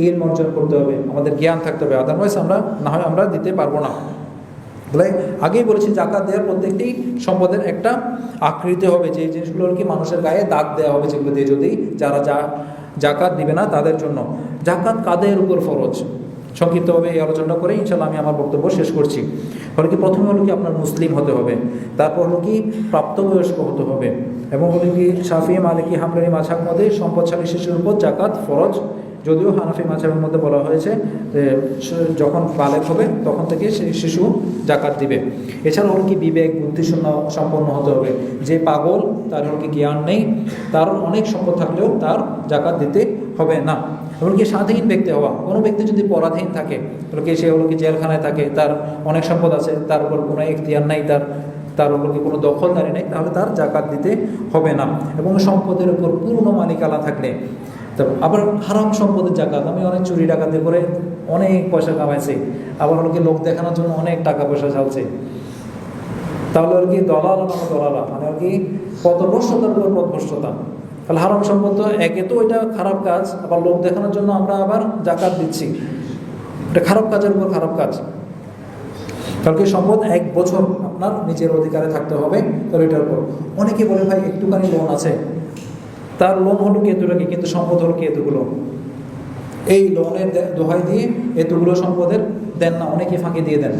A: ইলম অর্জন করতে হবে, আমাদের জ্ঞান থাকতে হবে, আদারওয়াইজ আমরা না হয় আমরা দিতে পারবো না। তাহলে আগেই বলেছি জাকাত দেওয়ার প্রত্যেকটি সম্পদের একটা আকৃতি হবে, যে জিনিসগুলো কি মানুষের গায়ে দাগ দেওয়া হবে, যেগুলো দিয়ে যদি যারা জাকাত দিবে না তাদের জন্য। জাকাত কাদের উপর ফরজ, সংক্ষিপ্তভাবে এই আলোচনা করে ইনশাআল্লাহ আমি আমার বক্তব্য শেষ করছি। হলো কি প্রথমে হলো কি আপনার মুসলিম হতে হবে, তারপর হলো কি প্রাপ্তবয়স্ক হতে হবে, এবং হলো কি শাফি, মালিকি, হাম্বলি মাযহাব মধ্যে সম্পদশালী শিশুর উপর জাকাত ফরজ। যদিও হানাফি মাযহাবের মধ্যে বলা হয়েছে যখন বালেগ হবে তখন থেকে সেই শিশু জাকাত দিবে। এছাড়া হলো কি বিবেক বুদ্ধি সম্পন্ন হতে হবে, যে পাগল তার হলো কি জ্ঞান নেই, তার অনেক সম্পদ থাকলেও তার জাকাত দিতে হবে না। এমনকি স্বাধীন ব্যক্তি হওয়া, কোনো ব্যক্তি যদি পরাধীন থাকে, হলো কি সে হলো কি জেলখানায় থাকে, তার অনেক সম্পদ আছে, তার উপর কোনো এখতিয়ার নাই, তার হলো কি কোনো দখলদারি নেই, তাহলে তার জাকাত দিতে হবে না। এবং সম্পদের উপর পূর্ণ মালিকানা থাকলে। আবার হারাম সম্পদের জাকাত, আমি অনেক চুরি ডাকাতি করে অনেক পয়সা কামাইছি, আবার হলো কি লোক দেখানোর জন্য অনেক টাকা পয়সা চালছে, তাহলে হলো কি দলালা মানে আর কি পথভ্রষ্টতার উপর পথভ্রষ্টতা। তাহলে হারাম সম্পদ তো একে তো এটা খারাপ কাজ, আবার লোক দেখানোর জন্য আমরা আবার জাকাত দিচ্ছি, এটা খারাপ কাজের উপর খারাপ কাজ। কালকে সম্পদ 1 বছর আপনার নিজের অধিকারে থাকতে হবে। তাহলে এটার উপর অনেকে বলে ভাই একটুখানি লোন আছে, তার লোন হলো কি এতটুকু, কিন্তু সম্পদ হলো কি এতগুলো। এই লোনের দোহাই দিয়ে এতগুলো সম্পদের দেন না, অনেকে ফাঁকি দিয়ে দেন।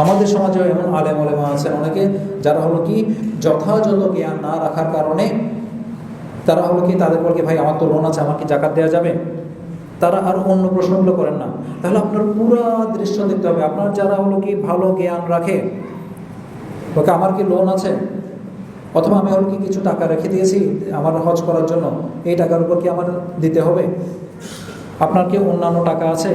A: আমাদের সমাজেও এমন আলেম ওলেমা আছেন অনেকে, যারা হলো কি যথাযথ জ্ঞান না রাখার কারণে তারা হলো কি তাদের বলকে ভাই আমার তো লোন আছে, আমার কি জাকাত দেওয়া যাবে, তারা আর অন্য প্রশ্নগুলো করেন না। তাহলে আপনার পুরো দৃশ্য দেখতে হবে। আপনার যারা হলো কি ভালো জ্ঞান রাখে, ওকে আমার কি লোন আছে, অথবা আমি হলো কি কিছু টাকা রেখে দিয়েছি আমার হজ করার জন্য, এই টাকার উপর কি আমার দিতে হবে, আপনার কি অন্যান্য টাকা আছে,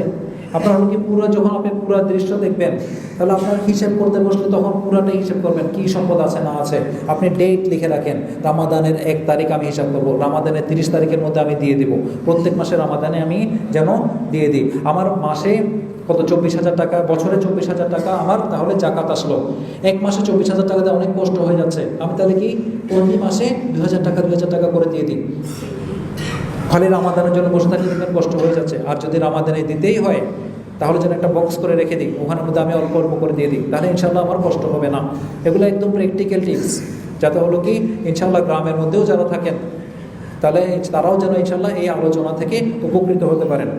A: আপনার হলো কি পুরো যখন আপনি পুরো দৃশ্য দেখবেন, তাহলে আপনার হিসেব করতে বসলে তখন পুরোটাই হিসেব করবেন কি সম্পদ আছে না আছে। আপনি ডেট লিখে রাখেন, রামাদানের 1 তারিখ আমি হিসাব করবো, রামাদানের 30 তারিখের মধ্যে আমি দিয়ে দিব, প্রত্যেক মাসে রামাদানে আমি যেন দিয়ে দিই। আমার মাসে কত 24,000 টাকা, বছরে 24,000 টাকা আমার তাহলে জাকাত আসলো। 1 মাসে 24,000 টাকা দিয়ে অনেক কষ্ট হয়ে যাচ্ছে, আমি তাহলে কি প্রতি মাসে 2,000 টাকা 2,000 টাকা করে দিয়ে দিই। খালি রামাদানের জন্য বসে থাকলে দেখবেন কষ্ট হয়ে যাচ্ছে। আর যদি রামাদানে দিতেই হয় তাহলে যেন একটা বক্স করে রেখে দিই, ওখানের মধ্যে আমি অল্প অল্প করে দিয়ে দিই, তাহলে ইনশাল্লাহ আমার কষ্ট হবে না। এগুলো একদম প্র্যাকটিক্যাল টিপস, যাতে হলো কি ইনশাল্লাহ গ্রামের মধ্যেও যারা থাকেন তাহলে তারাও যেন ইনশাল্লাহ এই আলোচনা থেকে উপকৃত হতে পারেন।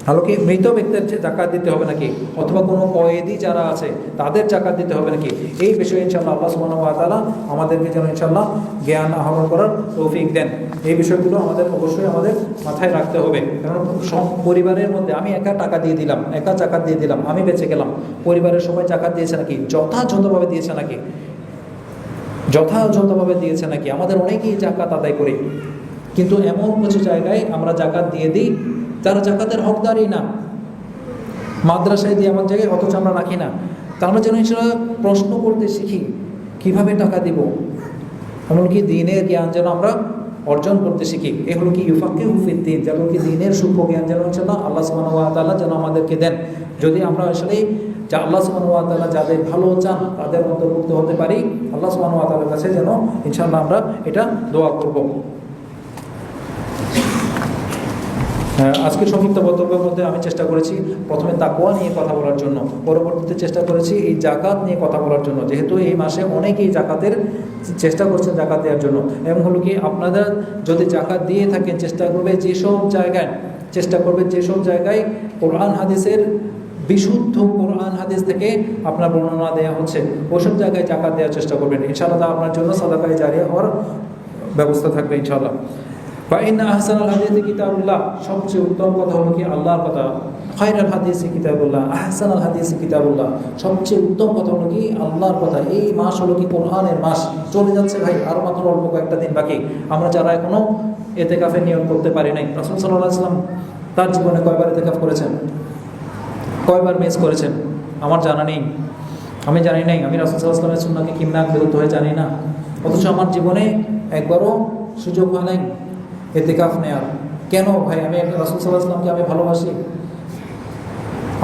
A: হলো কি মৃত ব্যক্তির জাকাত দিতে হবে নাকি, অথবা কোনো কয়েদি যারা আছে তাদের জাকাত দিতে হবে নাকি, এই বিষয়ে ইনশাল্লাহ আল্লাহ সুবহানাহু ওয়া তাআলা আমাদেরকে যেন ইনশাল্লাহ জ্ঞান আহরণ করার তৌফিক দেন। এই বিষয়গুলো আমাদের অবশ্যই আমাদের মাথায় রাখতে হবে। কারণ সব পরিবারের মধ্যে আমি একা টাকা দিয়ে দিলাম, একা জাকাত দিয়ে দিলাম, আমি বেঁচে গেলাম, পরিবারের সবাই জাকাত দিয়েছে নাকি, যথাযথভাবে দিয়েছে নাকি, যথাযথভাবে দিয়েছে নাকি। আমাদের অনেকেই জাকাত আদায় করি, কিন্তু এমন কিছু জায়গায় আমরা জাকাত দিয়ে দিই যারা জাকাতের হকদারই না, মাদ্রাসায় দিয়ে এমন জায়গায়, অথচ আমরা রাখি না। তা আমরা যেন ইনশাল্লাহ প্রশ্ন করতে শিখি কিভাবে টাকা দিব, এমনকি দিনের জ্ঞান যেন আমরা অর্জন করতে শিখি। এগুলো কি ইউফাক্কিহু ফিদ্দীন, যেন কি দিনের সূক্ষ্ম জ্ঞান যেন ইনশাল্লাহ আল্লাহ সুবহানাহু ওয়া তাআলা যেন আমাদেরকে দেন। যদি আমরা আসলে যা আল্লাহ সুবহানাহু ওয়া তাআলা যাদের ভালো চান তাদের অন্তর্ভুক্ত হতে পারি, আল্লাহ সুবহানাহু ওয়া তাআলার কাছে যেন ইনশাল্লাহ আমরা এটা দোয়া করব। আজকে সংক্ষিপ্ত বক্তব্যের মধ্যে আমি চেষ্টা করেছি প্রথমে তাকওয়া নিয়ে কথা বলার জন্য, পরবর্তীতে চেষ্টা করেছি এই জাকাত নিয়ে কথা বলার জন্য, যেহেতু এই মাসে অনেকেই জাকাতের চেষ্টা করছেন জাকাত দেওয়ার জন্য। এবং হলো কি আপনারা যদি জাকাত দিয়ে থাকেন চেষ্টা করবে যেসব জায়গায় কোরআন হাদিসের বিশুদ্ধ কোরআন হাদিস থেকে আপনার বর্ণনা দেওয়া হচ্ছে ওসব জায়গায় জাকাত দেওয়ার চেষ্টা করবেন। ইনশাআল্লাহ আপনার জন্য সাদাকায়ে জারিয়া হওয়ার ব্যবস্থা থাকবে ইনশাআল্লাহ। ফাইন্না আহসানাল হাদিসি কিতাবুল্লাহ, সবচেয়ে উত্তম কথা হলো কি আল্লাহর কথা। খায়রুল হাদিসি কিতাবুল্লাহ, আহসানাল হাদিসি কিতাবুল্লাহ, সবচেয়ে উত্তম কথা হলো কি আল্লাহর কথা। এই মাস হলো কি কোরআনের মাস। চলে যাচ্ছে ভাই, আরও মাত্র অল্প কয়েকটা দিন বাকি। আমরা যারা এখনো ইতিকাফের নিয়ম করতে পারি নাই, রাসূল সাল্লাল্লাহু আলাইহি ওয়াসাল্লাম তার জীবনে কয়বার ইতিকাফ করেছেন, কয়বার মিস করেছেন আমার জানা নেই, আমি জানি নাই। আমি রাসূল সাল্লাল্লাহু আলাইহি ওয়াসাল্লামের সুন্নাহকে কিংবা বিরুদ্ধ হয়ে জানি না, অথচ আমার জীবনে একবারও সুযোগ হয় নাই ইতিকাফ নেওয়ার। কেন ভাই? আমি রাসূল সাল্লাল্লাহু আলাইহি ওয়াসাল্লামকে আমি ভালোবাসি,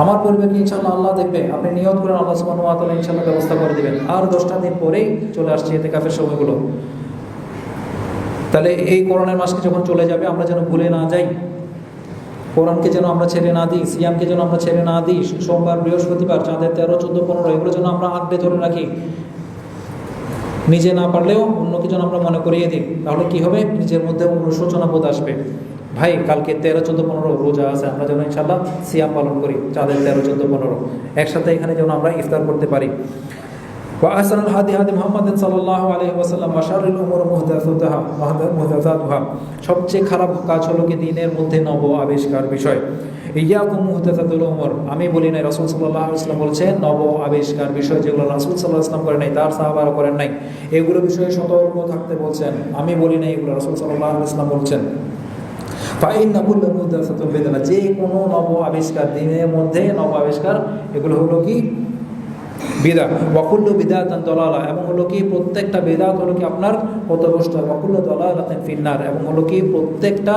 A: আমার পরিবারকে ইনশাআল্লাহ আল্লাহ দেখবে। আপনি নিয়ত করেন, আল্লাহ সুবহানাহু ওয়া তাআলা ইনশাআল্লাহ ব্যবস্থা করে দেবেন। আর 10টা দিন পরেই চলে আসছে ইতিকাফের সময়গুলো। তাহলে এই কোরআনের মাসকে যখন চলে যাবে আমরা যেন ভুলে না যাই, কোরআনকে যেন আমরা ছেড়ে না দিই, সিয়ামকে যেন আমরা ছেড়ে না দিই। সোমবার, বৃহস্পতিবার, চাঁদের 13, 14, 15 এগুলো যেন আমরা আঁকড়ে ধরে রাখি। নিজে না পারলেও অন্যকে যেন আমরা মনে করিয়ে দিই, তাহলে কি হবে? নিজের মধ্যে অনুশোচনা বোধ আসবে। ভাই কালকে 13, 14, 15 রোজা আছে, আমরা যেন ইনশাআল্লাহ সিয়াম পালন করি, চাঁদের 13, 14, 15 একসাথে এখানে যেন আমরা ইফতার করতে পারি। ওয়া আহসানুল হাদি হাদি মুহাম্মাদিন সাল্লাল্লাহু আলাইহি ওয়াসাল্লাম ওয়া শাররুল উমুরি মুহদাসাতুহা, সবচেয়ে খারাপ কাজ হলো কি দিনের মধ্যে নব আবিষ্কার বিষয়। ইয়াকুম মুহদাসাতুল উমুর, আমি বলি নাই, রাসূল সাল্লাল্লাহু আলাইহি ওয়াসাল্লাম বলছেন নব আবিষ্কার বিষয় যেগুলো রাসূল সাল্লাল্লাহু আলাইহি ওয়াসাল্লাম করেন নাই, তার সাহাবারা করেন নাই, এগুলো বিষয়ে সতর্ক থাকতে বলছেন। আমি বলি নাই, এগুলো রাসূল সাল্লাল্লাহু আলাইহি ওয়াসাল্লাম বলছেন। ফাইন্না কুল্লু মুহদাসাতুন বিদআহ, যে কোনো নব আবিষ্কার, দিনের মধ্যে নব আবিষ্কার, এগুলো হলো কি বিদআত। ওয়া কুল্লু বিদআতান দালালা, এবং হলো কি প্রত্যেকটা বিদআত হলো কি আপনার পথভ্রষ্ট। ওয়া কুল্লু দালালাতিন ফিন্নার, এবং হলো কি প্রত্যেকটা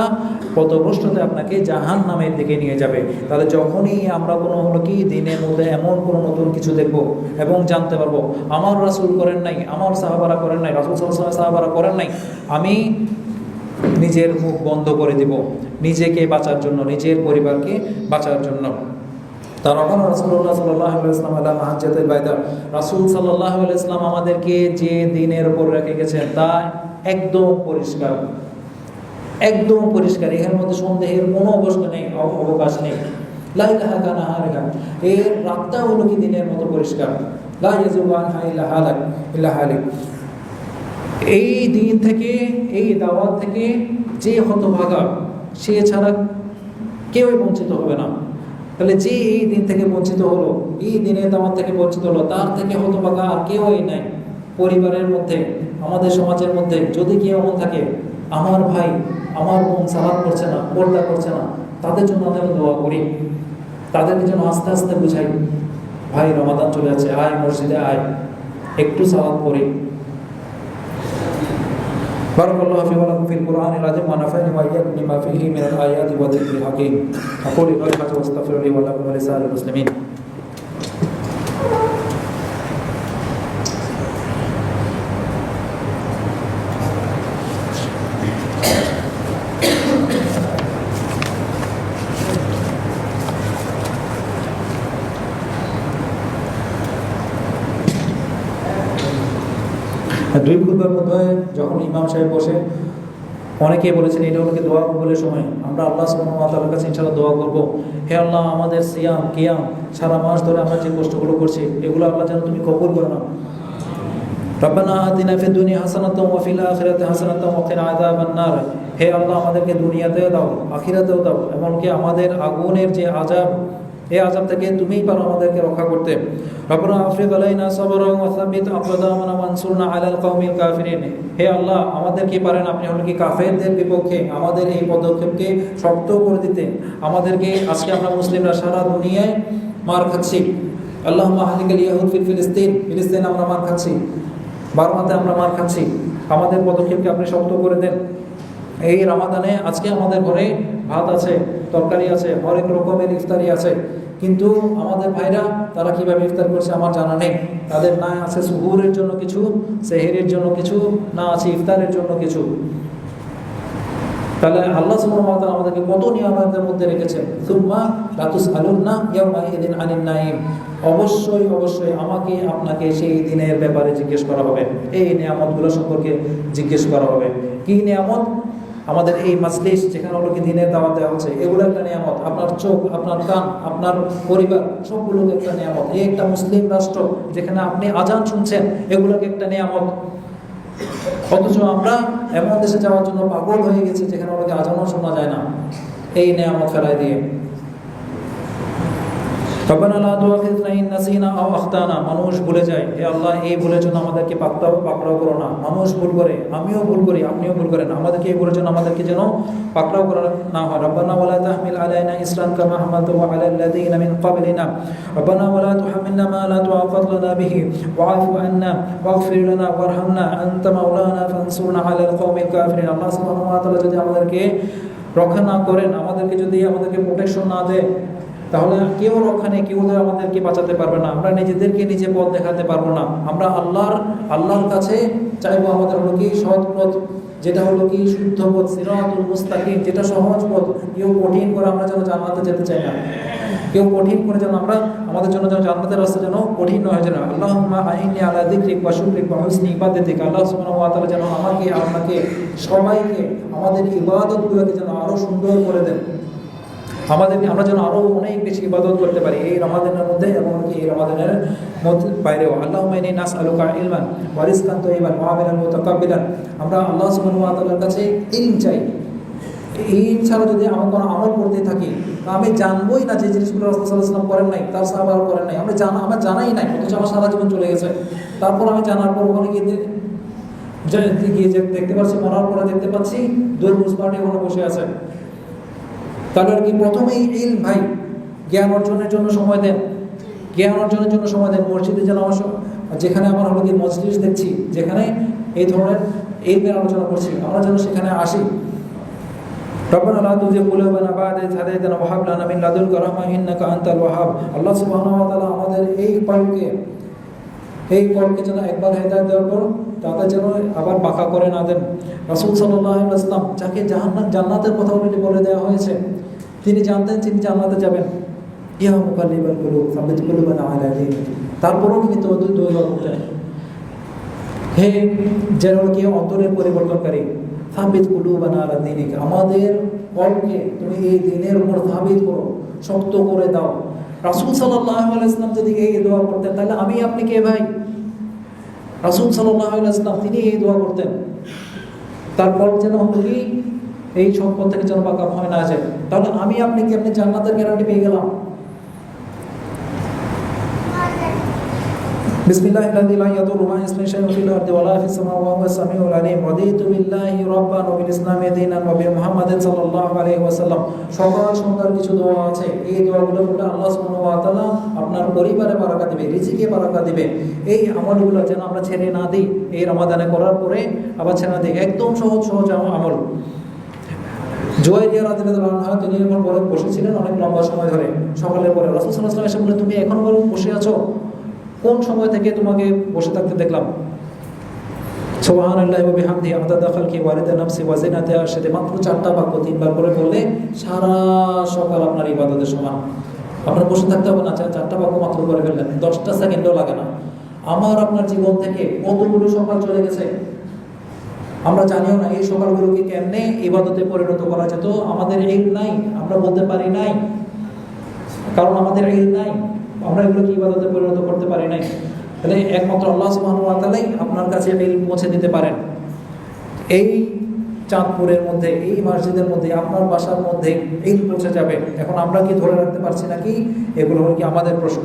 A: পথভ্রষ্টতে আপনাকে জাহান্নামের দিকে নিয়ে যাবে। তাহলে যখনই আমরা কোনো হলো কি দিনের মধ্যে এমন কোনো নতুন কিছু দেখব এবং জানতে পারবো আমার রাসূল করেন নাই, আমার সাহাবারা করেন নাই, রাসূল সাল্লাল্লাহু আলাইহি ওয়াসাল্লাম সাহাবারা করেন নাই, আমি নিজের মুখ বন্ধ করে দিব, নিজেকে বাঁচার জন্য, নিজের পরিবারকে বাঁচার জন্য। তারপর রাসূলুল্লাহ সাল্লাল্লাহু আলাইহি ওয়াসাল্লাম আলা মাহাজ্জাতুল বাইদা, রাসূল সাল্লাল্লাহু আলাইহি ওয়াসাল্লাম আমাদেরকে যে দ্বীনের উপর রেখে গেছেন তা একদম পরিষ্কার, একদম পরিষ্কার। এর মধ্যে সন্দেহের কোনো অবকাশ নেই। লা ইলাহা কানাহারিহা, এর রাতটা হলো কি দিনের মতো পরিষ্কার। লা ইয়াযুবু আনহা ইল্লা হালিক। এই দিন থেকে, এই দাওয়াত থেকে যে হতভাগা, সে ছাড়া কেউই বঞ্চিত হবে না। তাহলে যে এই দিন থেকে বঞ্চিত হলো, এই দিনের দাওয়াত থেকে বঞ্চিত হলো, তার থেকে হতভাগা আর কেউই নাই। পরিবারের মধ্যে, আমাদের সমাজের মধ্যে যদি কেউ এমন থাকে, আমার ভাই আমার বোন সালাত করছে না, পর্দা করছে না, তাদের জন্য আমি দোয়া করি, তাদেরকে যেন আস্তে আস্তে বুঝাই, ভাই রমাদান চলে যাচ্ছে, আয় মসজিদে আয়, একটু সালাত পড়ি। বারাকাল্লাহু ফি ওয়া লাকুম ফিল কুরআনিল আযীম ওয়া নাফা'নি ওয়া ইয়্যাকুম বিমা ফীহি মিনাল আয়াতি ওয়া যিকরিল হাকীম। আকুলু কাওলি হাযা ওয়া আস্তাগফিরুল্লাহ ওয়া লাকুম ওয়া লিসাইরিল মুসলিমিন। দুই খুতবার মধ্যে যখন ইমাম সাহেব বসে, অনেকেই বলেছেন এটা হলো কি দোয়া কবুলের সময়। আমরা আল্লাহ সুবহানাহু ওয়া তাআলার কাছে ইনশাআল্লাহ দোয়া করব, হে আল্লাহ আমাদের সিয়াম কিয়াম সারা মাস ধরে আমরা যে কষ্টগুলো করছি এগুলো আল্লাহ যেন তুমি কবুল করো না। রব্বানা আতিনা ফিদ দুনিয়া হাসানাতাও ওয়া ফিল আখিরাতি হাসানাতাও ওয়া কিনা আযাবান নার। হে আল্লাহ আমাদেরকে দুনিয়াতেও দাও, আখিরাতেও দাও, এমনকি আমাদের আগুনের যে আযাব, এই আযাব থেকে তুমিই পারো আমাদেরকে রক্ষা করতে। রব্বানা আফরিগ আলাইনা সাবরান ওয়া সাবিত আকদামানা ওয়ানসুরনা আলাল কওমিল কাফিরিন। হে আল্লাহ আমাদেরকে পারেন আপনি হলো কি কাফেরদের বিপক্ষে আমাদের এই পদক্ষেপকে শক্ত করে দিতে। আমাদেরকে আজকে আমরা মুসলিমরা সারা দুনিয়ায় মার খাচ্ছি। আল্লাহুম্মা হালিকাল ইয়াহুদ ফিল ফিলিস্তিন আমরা মার খাচ্ছি, বার্মাতে আমরা মার খাচ্ছি। আমাদের পদক্ষেপকে আপনি শক্ত করে দেন। এই রমাদানে আজকে আমাদের ঘরে ভাত আছে, তরকারি আছে, হরেক রকমের ইফতারি আছে, কিন্তু আমাদের ভাইরা তারা কিভাবে ইফতার করছে আমার জানা নেই। তাদের না আছে সুহুরের জন্য কিছু, সেহরির জন্য কিছু, না আছে ইফতারের জন্য কিছু। তাহলে আল্লাহ সুবহানাহু ওয়া তাআলা আমাদেরকে কত নিয়ামতের মধ্যে রেখেছেন। সুম্মা লা তুসআলুন্না ইয়াওমা ইযিন আনিন নাঈম। অবশ্যই অবশ্যই আমাকে আপনাকে সেই দিনের ব্যাপারে জিজ্ঞেস করা হবে, এই নিয়ামতগুলো সম্পর্কে জিজ্ঞেস করা হবে। কি নিয়ামত? আমাদের এই মাজলিস যেখানে হলো কি দিনের দাওয়াত দেওয়া হচ্ছে, এগুলো একটা নিয়ামত। আপনার চোখ, আপনার কান, আপনার পরিবার, সবগুলোকে একটা নিয়ামত। এই একটা মুসলিম রাষ্ট্র যেখানে আপনি আজান শুনছেন, এগুলোকে একটা নিয়ামত। অথচ আমরা এমন দেশে যাওয়ার জন্য পাগল হয়ে গেছি যেখানে হলো কি আজানও শোনা যায় না, এই নিয়ামত ফেলাই দিয়ে। রব্বানা লা তুআখিযনা ইন নাসিনা আও আখতানা। মানুষ ভুলে যায়, হে আল্লাহ এই ভুলের জন্য আমাদেরকে পাকড়াও করো না। মানুষ ভুল করে, আমিও ভুল করি, আপনিও ভুল করেন, আমাদেরকে এই ভুলের জন্য আমাদেরকে যেন পাকড়াও করা না হয়। রব্বানা ওয়া লা তাহমিল আলাইনা ইসরান কামা হামালতাহু আলাল লাযিনা মিন ক্বাবলিনা। রব্বানা ওয়া লা তুহাম্মিলনা মা লা তুআকাত লানা বিহি ওয়া'ফু আন্না ওয়াগফির লানা ওয়ারহামনা আনতা মাওলানা ফানসুরনা আলাল কওমিল কাফিরিন। আল্লাহ সুবহানাহু ওয়া তাআলা যদি আমাদেরকে রক্ষা না করেন, আমাদেরকে প্রোটেকশন না দেয়, তাহলে কেউ রক্ষা নেই, কেউ আমাদেরকে বাঁচাতে পারবে না। আমরা নিজেদেরকে নিজে পথ দেখাতে পারবো না। আমরা আল্লাহর কাছে চাইবো আমাদের হলো কি সৎ পথ, যেটা হলো কি শুদ্ধ পথ, সিরাতুল মুস্তাকিম, যেটা সহজ পথ। কেউ কঠিন করে আমরা যেন জান্নাতে যেতে চাই না, কেউ কঠিন করে যেন আমাদের জন্য যেন জান্নাতের রাস্তা যেন কঠিন না হয়ে যায়। আল্লাহুম্মা আইন্নি আলা যিকরিক ওয়া শুকরিক ওয়া হুসনি ইবাদাতিক। আল্লাহ সুবহানাহু ওয়া তাআলা যেন আমাকে, আপনাকে, সবাইকে আমাদের ইবাদতগুলোকে যেন আরো সুন্দর করে দেন, আমরা যেন আরো অনেক বেশি ইবাদত করতে পারি এই রমাদানের মধ্যে এবং এই রমাদানের মধ্যে বাইরেও। আল্লাহুম্মা ইন্নী নাসআলুকা ইলমান ওয়া রিজকান তাইয়িবান ওয়া আমালান মুতাকাব্বিলান। আমরা আল্লাহ সুবহানাহু ওয়া তাআলার কাছে ইলম চাই। এই ছাড়া যদি আমরা কোনো আমল করতে থাকি, আমি জানবোই না যে জিনিসগুলো রাসূল সাল্লাল্লাহু আলাইহি ওয়াসাল্লাম করেন নাই, তার সাহাবারা করেন নাই, আমার জানাই নাই, অথচ আমার সারা জীবন চলে গেছে। তারপর আমি জানার পর ওখানে গিয়ে দেখতে পাচ্ছি, মরার পরে দেখতে পাচ্ছি দুর্বুজ পার্টি ওখানে বসে আছে। তাহলে আর কি প্রথমেই ইলম, ভাই জ্ঞান অর্জনের জন্য সময় দেন, জ্ঞান অর্জনের জন্য সময় দেন। মসজিদে যেন যেখানে আমার হলো কি মজলিস দেখছি, যেখানে এই ধরনের ইলমের আলোচনা করছি, আমরা যেন সেখানে আসি। রব্বানা লা তুযিগ কুলুবানা বা'দা ইয হাদাইতানা ওয়া হাব লানা মিন লাদুনকা রাহমা ইন্নাকা আনতাল ওয়াহ্হাব। আল্লাহ সুবহানাহু ওয়া তাআলা আমাদের এই কলকে যেন একবার হেদায়েত দেওয়ার পর তাকে যেন আবার বাঁকা করে না দেন। রাসূল সাল্লাল্লাহু আলাইহি ওয়াসাল্লাম যাকে জান্নাতের কথা অলরেডি বলে দেওয়া হয়েছে, তিনি জানতেন তিনি জান্নাতে যাবেন, ইয়া মুকাল্লিবাল কুলুব সাব্বিত কুলুবানা আলা দীনিক। তারপরেও কিন্তু দোয়া করতেন, হে যেন কি অন্তরের পরিবর্তনকারী, সাব্বিত কুলুবানা আলা দীনিক, আমাদের কলকে তুমি এই দিনের উপর সাবিত করো, শক্ত করে দাও। রাসূল সাল্লাল্লাহু আলাইহি ওয়াসাল্লাম যদি এই দোয়া করতেন তাহলে আমি আপনি কে ভাই? রাসূল সাল্লাল্লাহু আলাইহি ওয়াসাল্লাম তিনি এই দোয়া করতেন, তারপর যেন হলো কি এই সম্পদ থেকে যেন বাঁকা হয় না যায়। তাহলে আমি আপনি কি আপনি জান্নাতের গ্যারান্টি পেয়ে গেলাম। বিসমিল্লাহিল্লাযী লা ইয়াদুররু মা ইসমিহি শাইউন ফিল আরদি ওয়ালা ফিস সামাওয়াতি ওয়া হুয়াস সামিউল আলীম। রাদিতু বিল্লাহি রাব্বান ওয়া বিল ইসলামি দীনান ওয়া বি মুহাম্মাদিন সাল্লাল্লাহু আলাইহি ওয়াসাল্লাম। সকাল সন্ধ্যার কিছু দোয়া আছে, এই দোয়াগুলো বলে আল্লাহ সুবহানাহু ওয়া তাআলা আপনার পরিবারে বারাকা দিবে, রিজিকে বারাকা দিবে। এই আমলগুলো যেন আমরা ছেড়ে না দিই, এই রমাদানে করার পরে আবার ছেড়ে না দিই। একদম সহজ সহজ আমল। জুয়াইরিয়া রাদিয়াল্লাহু আনহা তিনি যখন বলে বসেছিলেন অনেক লম্বা সময় ধরে, সকালের পরে রাসূল সাল্লাল্লাহু আলাইহি ওয়াসাল্লাম এসে বলে, তুমি এখনো বসে আছো? কোন সময় থেকে তোমাকে বসে থাকতে দেখলাম? সুবহানাল্লাহি ওয়া বিহামদিহি আদাদা খালকি ওয়া রিদা নাফসি ওয়া জিনাতা আরশিহি। মাত্র 4টা বাক্য 3বার করে বললে সারা সকাল আপনার ইবাদতের সমান। আপনার বসে থাকতে হবে না, 4টা বাক্য মাত্র করে ফেললেন, 10টা সেকেন্ডও লাগে না। আমার আপনার জীবন থেকে কতগুলো সকাল চলে গেছে আমরা জানিও না। এই সকালগুলোকে কেমনে ইবাদতে পরিণত করা যেত আমাদের ইলম নাই, আমরা বলতে পারি নাই, কারণ আমাদের ইলম নাই, আমরা এগুলোকে ইবাদতে পরিণত করতে পারি নাই। তাহলে একমাত্র আল্লাহ সুবহানাহু ওয়া তাআলাই আপনার কাছে ইলম পৌঁছে দিতে পারেন। এই চাঁদপুরের মধ্যে, এই মসজিদের মধ্যে, আপনার বাসার মধ্যে ইলম পৌঁছে যাবে। এখন আমরা কি ধরে রাখতে পারছি নাকি? এগুলো হলো কি আমাদের প্রশ্ন।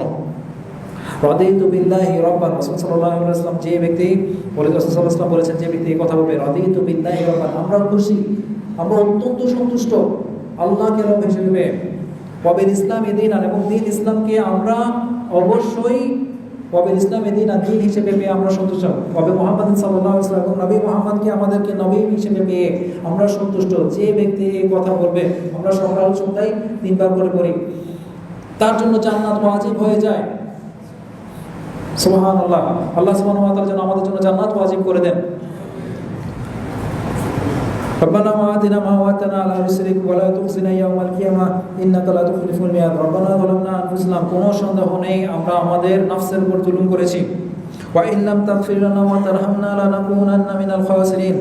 A: রাদিতু বিল্লাহি রাব্বান, রাসূল সাল্লাল্লাহু আলাইহি ওয়াসাল্লাম যে ব্যক্তি বলে, রাসূল সাল্লাল্লাহু আলাইহি ওয়াসাল্লাম বলেছেন যে ব্যক্তি এই কথা বলবে রাদিতু বিল্লাহি রাব্বান, আমরা খুশি, আমরা অত্যন্ত সন্তুষ্ট আল্লাহকে রব হিসেবে, ওয়া বিল ইসলামি দীনান, এবং দ্বীন ইসলামকে আমরা অবশ্যই ওয়া বিল ইসলামি দীনান দ্বীন হিসেবে পেয়ে আমরা সন্তুষ্ট, ওয়া বি মুহাম্মাদিন সাল্লাল্লাহু আলাইহি ওয়াসাল্লাম, এবং নবী মুহাম্মদকে আমাদেরকে নবী হিসেবে পেয়ে আমরা সন্তুষ্ট। যে ব্যক্তি এই কথা বলবে, আমরা সকাল সন্ধ্যায় 3বার করে পড়ি, তার জন্য জান্নাত ওয়াজিব হয়ে যায়। সুবহানাল্লাহ। আল্লাহ সুবহানাহু ওয়া তাআলা যেন আমাদের জন্য জান্নাত ওয়াজিব করে দেন। রব্বানা ওয়া'আতিনা মা ওয়া'আদতানা আলা রুসুলিক ওয়া লা তুখজিনা ইয়াওমাল কিয়ামাহ ইন্নাকা লা তুখলিফুল মিয়াদ। রব্বানা যালামনা আনফুসানা, কোনো সন্দেহ নেই আমরা আমাদের নফসের উপর জুলুম করেছি। ওয়া ইন লাম তাগফির লানা ওয়া তারহামনা লানাকুনান্না মিনাল খাসিরিন।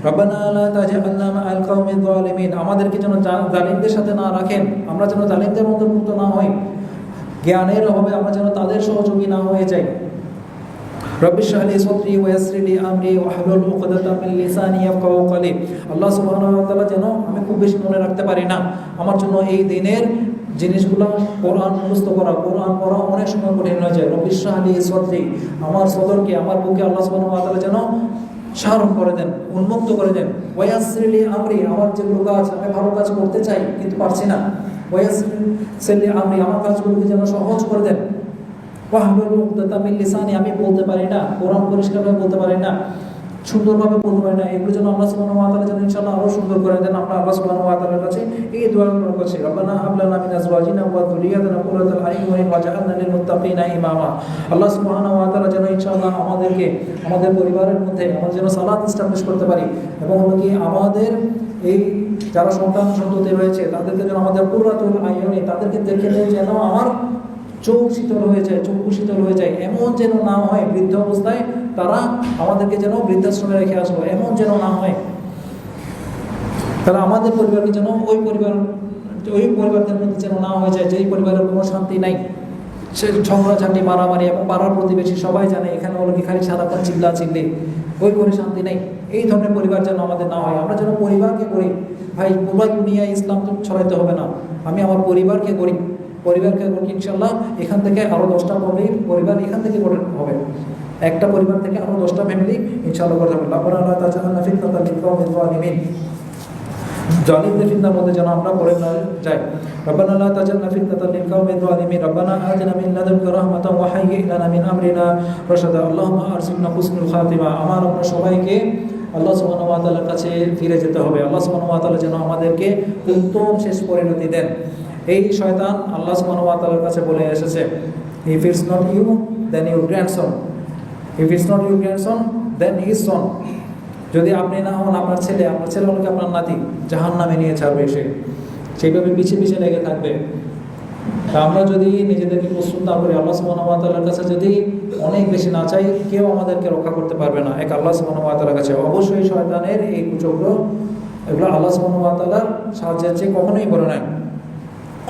A: রব্বানা লা তাজআলনা মা'আল কওমিয যালিমিন, আমাদেরকে যেন জালিমদের সাথে না রাখেন, আমরা যেন জালিমদের অন্তর্ভুক্ত না হই। জ্ঞানের অভাবে আমরা যেন তাদের সহযোগী না হয়ে যাই। রব্বি ইশরাহ লি সাদরি ওয়া ইয়াসসির লি আমরি ওয়াহলুল উকদাতাম মিন লিসানি ইয়াফকাহু কওলি। আল্লাহ সুবহানাহু ওয়া তাআলা যেন, আমি খুব বেশি মনে রাখতে পারি না, আমার জন্য এই দিনের জিনিসগুলো কোরআন মুখস্থ করা, কোরআন পড়া অনেক সময় কঠিন হয়ে যায়। রব্বি ইশরাহ লি সাদরি, আমার সদরকে, আমার বুকে আল্লাহ সুবহানাহু ওয়া তাআলা যেন শারহ করে দেন, উন্মুক্ত করে দেন। ওয়া ইয়াসসির লি আমরি, আমার যেগুলো কাজ আমি ভালো কাজ করতে চাই কিন্তু পারছি না, ওয়া ইয়াসসির লি আমরি, আমার কাজগুলোকে যেন সহজ করে দেন। ওয়াহলুল উকদাতাম মিন লিসানি, আমি বলতে পারি না, কোরআন পরিষ্কারভাবে বলতে পারি না, সুন্দরভাবে বলতে পারি না, এগুলো যেন আল্লাহ সুবহানাহু ওয়া তাআলা যেন ইনশাআল্লাহ আরো সুন্দর করে দেন। আমরা আল্লাহ সুবহানাহু ওয়া তাআলার কাছে এই দোয়াগুলো করছি, রব্বানা হাব লানা মিন আজওয়াজিনা ওয়া যুররিয়াতিনা কুররাতা আইয়ুন ওয়াজআলনা লিল মুত্তাকিনা ইমামা। আল্লাহ সুবহানাহু ওয়া তাআলা যেন ইনশাআল্লাহ আমাদেরকে, আমাদের পরিবারের মধ্যে আমরা যেন সালাত এস্টাবলিশ করতে পারি, এবং হলো কি আমাদের এই যারা সন্তান সন্ততি রয়েছে তাদেরকে যেন আমাদের কুররাতুল আইয়ুন, তাদেরকে দেখে যেন আমার চোখ শীতল হয়ে যায়, চক্ষু শীতল হয়ে যায়। এমন যেন না হয় বৃদ্ধ অবস্থায় তারা আমাদেরকে যেন বৃদ্ধাশ্রমে রেখে আসলো, এমন যেন না হয়। তারা আমাদের পরিবারকে যেন ওই পরিবারদের মধ্যে যেন না হয়ে যায় যেই পরিবারের কোনো শান্তি নাই, সে ঝগড়াঝাঁটি মারামারি, এবং পাড়ার প্রতিবেশী সবাই জানে এখানে হলো কি খালি সারাক্ষণ চিল্লা চিল্লি, ওই করে শান্তি নেই। এই ধরনের পরিবার যেন আমাদের না হয়। আমরা যেন পরিবারকে করি, ভাই পুরো দুনিয়ায় ইসলাম তো ছড়াইতে হবে না, আমি আমার পরিবারকে করি, পরিবারকে করি, ইনশাল্লাহ এখান থেকে আরও 10টা পরিবার এখান থেকে গঠন হবে, একটা পরিবার থেকে আরও 10টা ফ্যামিলি ইনশাআল্লাহ গঠন হবে। রব্বানা লা তাজআলনা ফিতনাতাল লিল কওমিয যালিমিন, জালিমদের ফিতনার মধ্যে যেন আমরা পড়ে না যাই। রব্বানা লা তাজআলনা ফিতনাতাল লিল কওমিয যালিমিন। রব্বানা আতিনা মিন লাদুনকা রাহমাতাও ওয়া হাইয়্যি লানা মিন আমরিনা রাশাদা। আল্লাহুম্মা আরজিকনা হুসনুল খাতিমা। আমার আপনার সবাইকে আল্লাহ সুবহানাহু ওয়া তাআলার কাছে ফিরে যেতে হবে। আল্লাহ সুবহানাহু ওয়া তাআলা যেন আমাদেরকে উত্তম শেষ পরিণতি দেন। এই শয়তান আল্লাহ সুবহানাহু ওয়া তাআলার কাছে বলে এসেছে, if it's not you then your grandson, if it's not your grandson then his son. যদি আপনি না হন আপনার ছেলে হলো আপনার নাতি, জাহান্নামে নিয়ে ছাড়বে সে, সেইভাবে পিছিয়ে পিছিয়ে লেগে থাকবে। আমরা যদি নিজেদেরকে প্রস্তুত না করি, আল্লাহ সুবহানাহু ওয়া তাআলার কাছে যদি অনেক বেশি না চাই, কেউ আমাদেরকে রক্ষা করতে পারবে না, এক আল্লাহ সুবহানাহু ওয়া তাআলার কাছে। অবশ্যই শয়তানের এই কুচক্র, এগুলো আল্লাহ সুবহানাহু ওয়া তাআলার সাহায্যের চেয়ে কখনোই বড় নয়।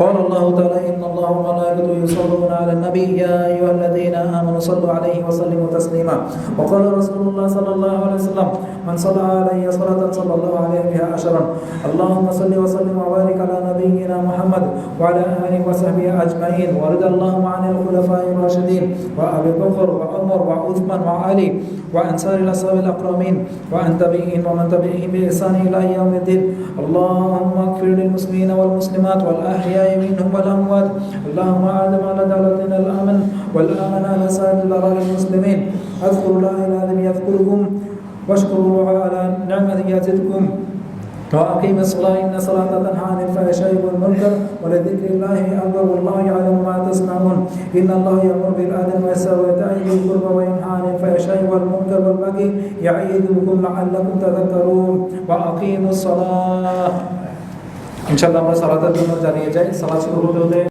A: قال الله تعالى إن الله وملائكته يصلون على النبي يا أيها الذين آمنوا صلوا عليه وسلموا تسليما وقال رسول الله صلى الله عليه وسلم من صلى علي صلاة صلى الله عليه بها عشرا اللهم صل وسلم وبارك على نبينا محمد وعلى آله وصحبه أجمعين وارض اللهم عن الخلفاء الراشدين وأبي بكر وعمر وعثمان وعلي وعن سائر الأصحاب الأكرمين وعن تابعين ومن تبعهم بإحسان إلى يوم الدين اللهم اغفر للمسلمين والمسلمات والأحياء منهم والأموات اللهم أعلم على دولتنا الأمن والأمن على سائر الأراضي المسلمين اذكروا الله العظيم يذكركم واشكروا على نعمته يزدكم وأقيم الصلاة إن الصلاة تنهى عن الفحشاء والمنكر ولذكر الله أكبر والله يعلم ما تصنعون إن الله يأمر بالعدل والإحسان وإيتاء ذي القربى وينهى عن الفحشاء والمنكر والبغي يعظكم لعلكم تذكرون وأقيموا الصلاة ইনশাআল্লাহ আমরা সালাতের জন্য জানিয়ে যাই। সালাত শুরু হতে হতে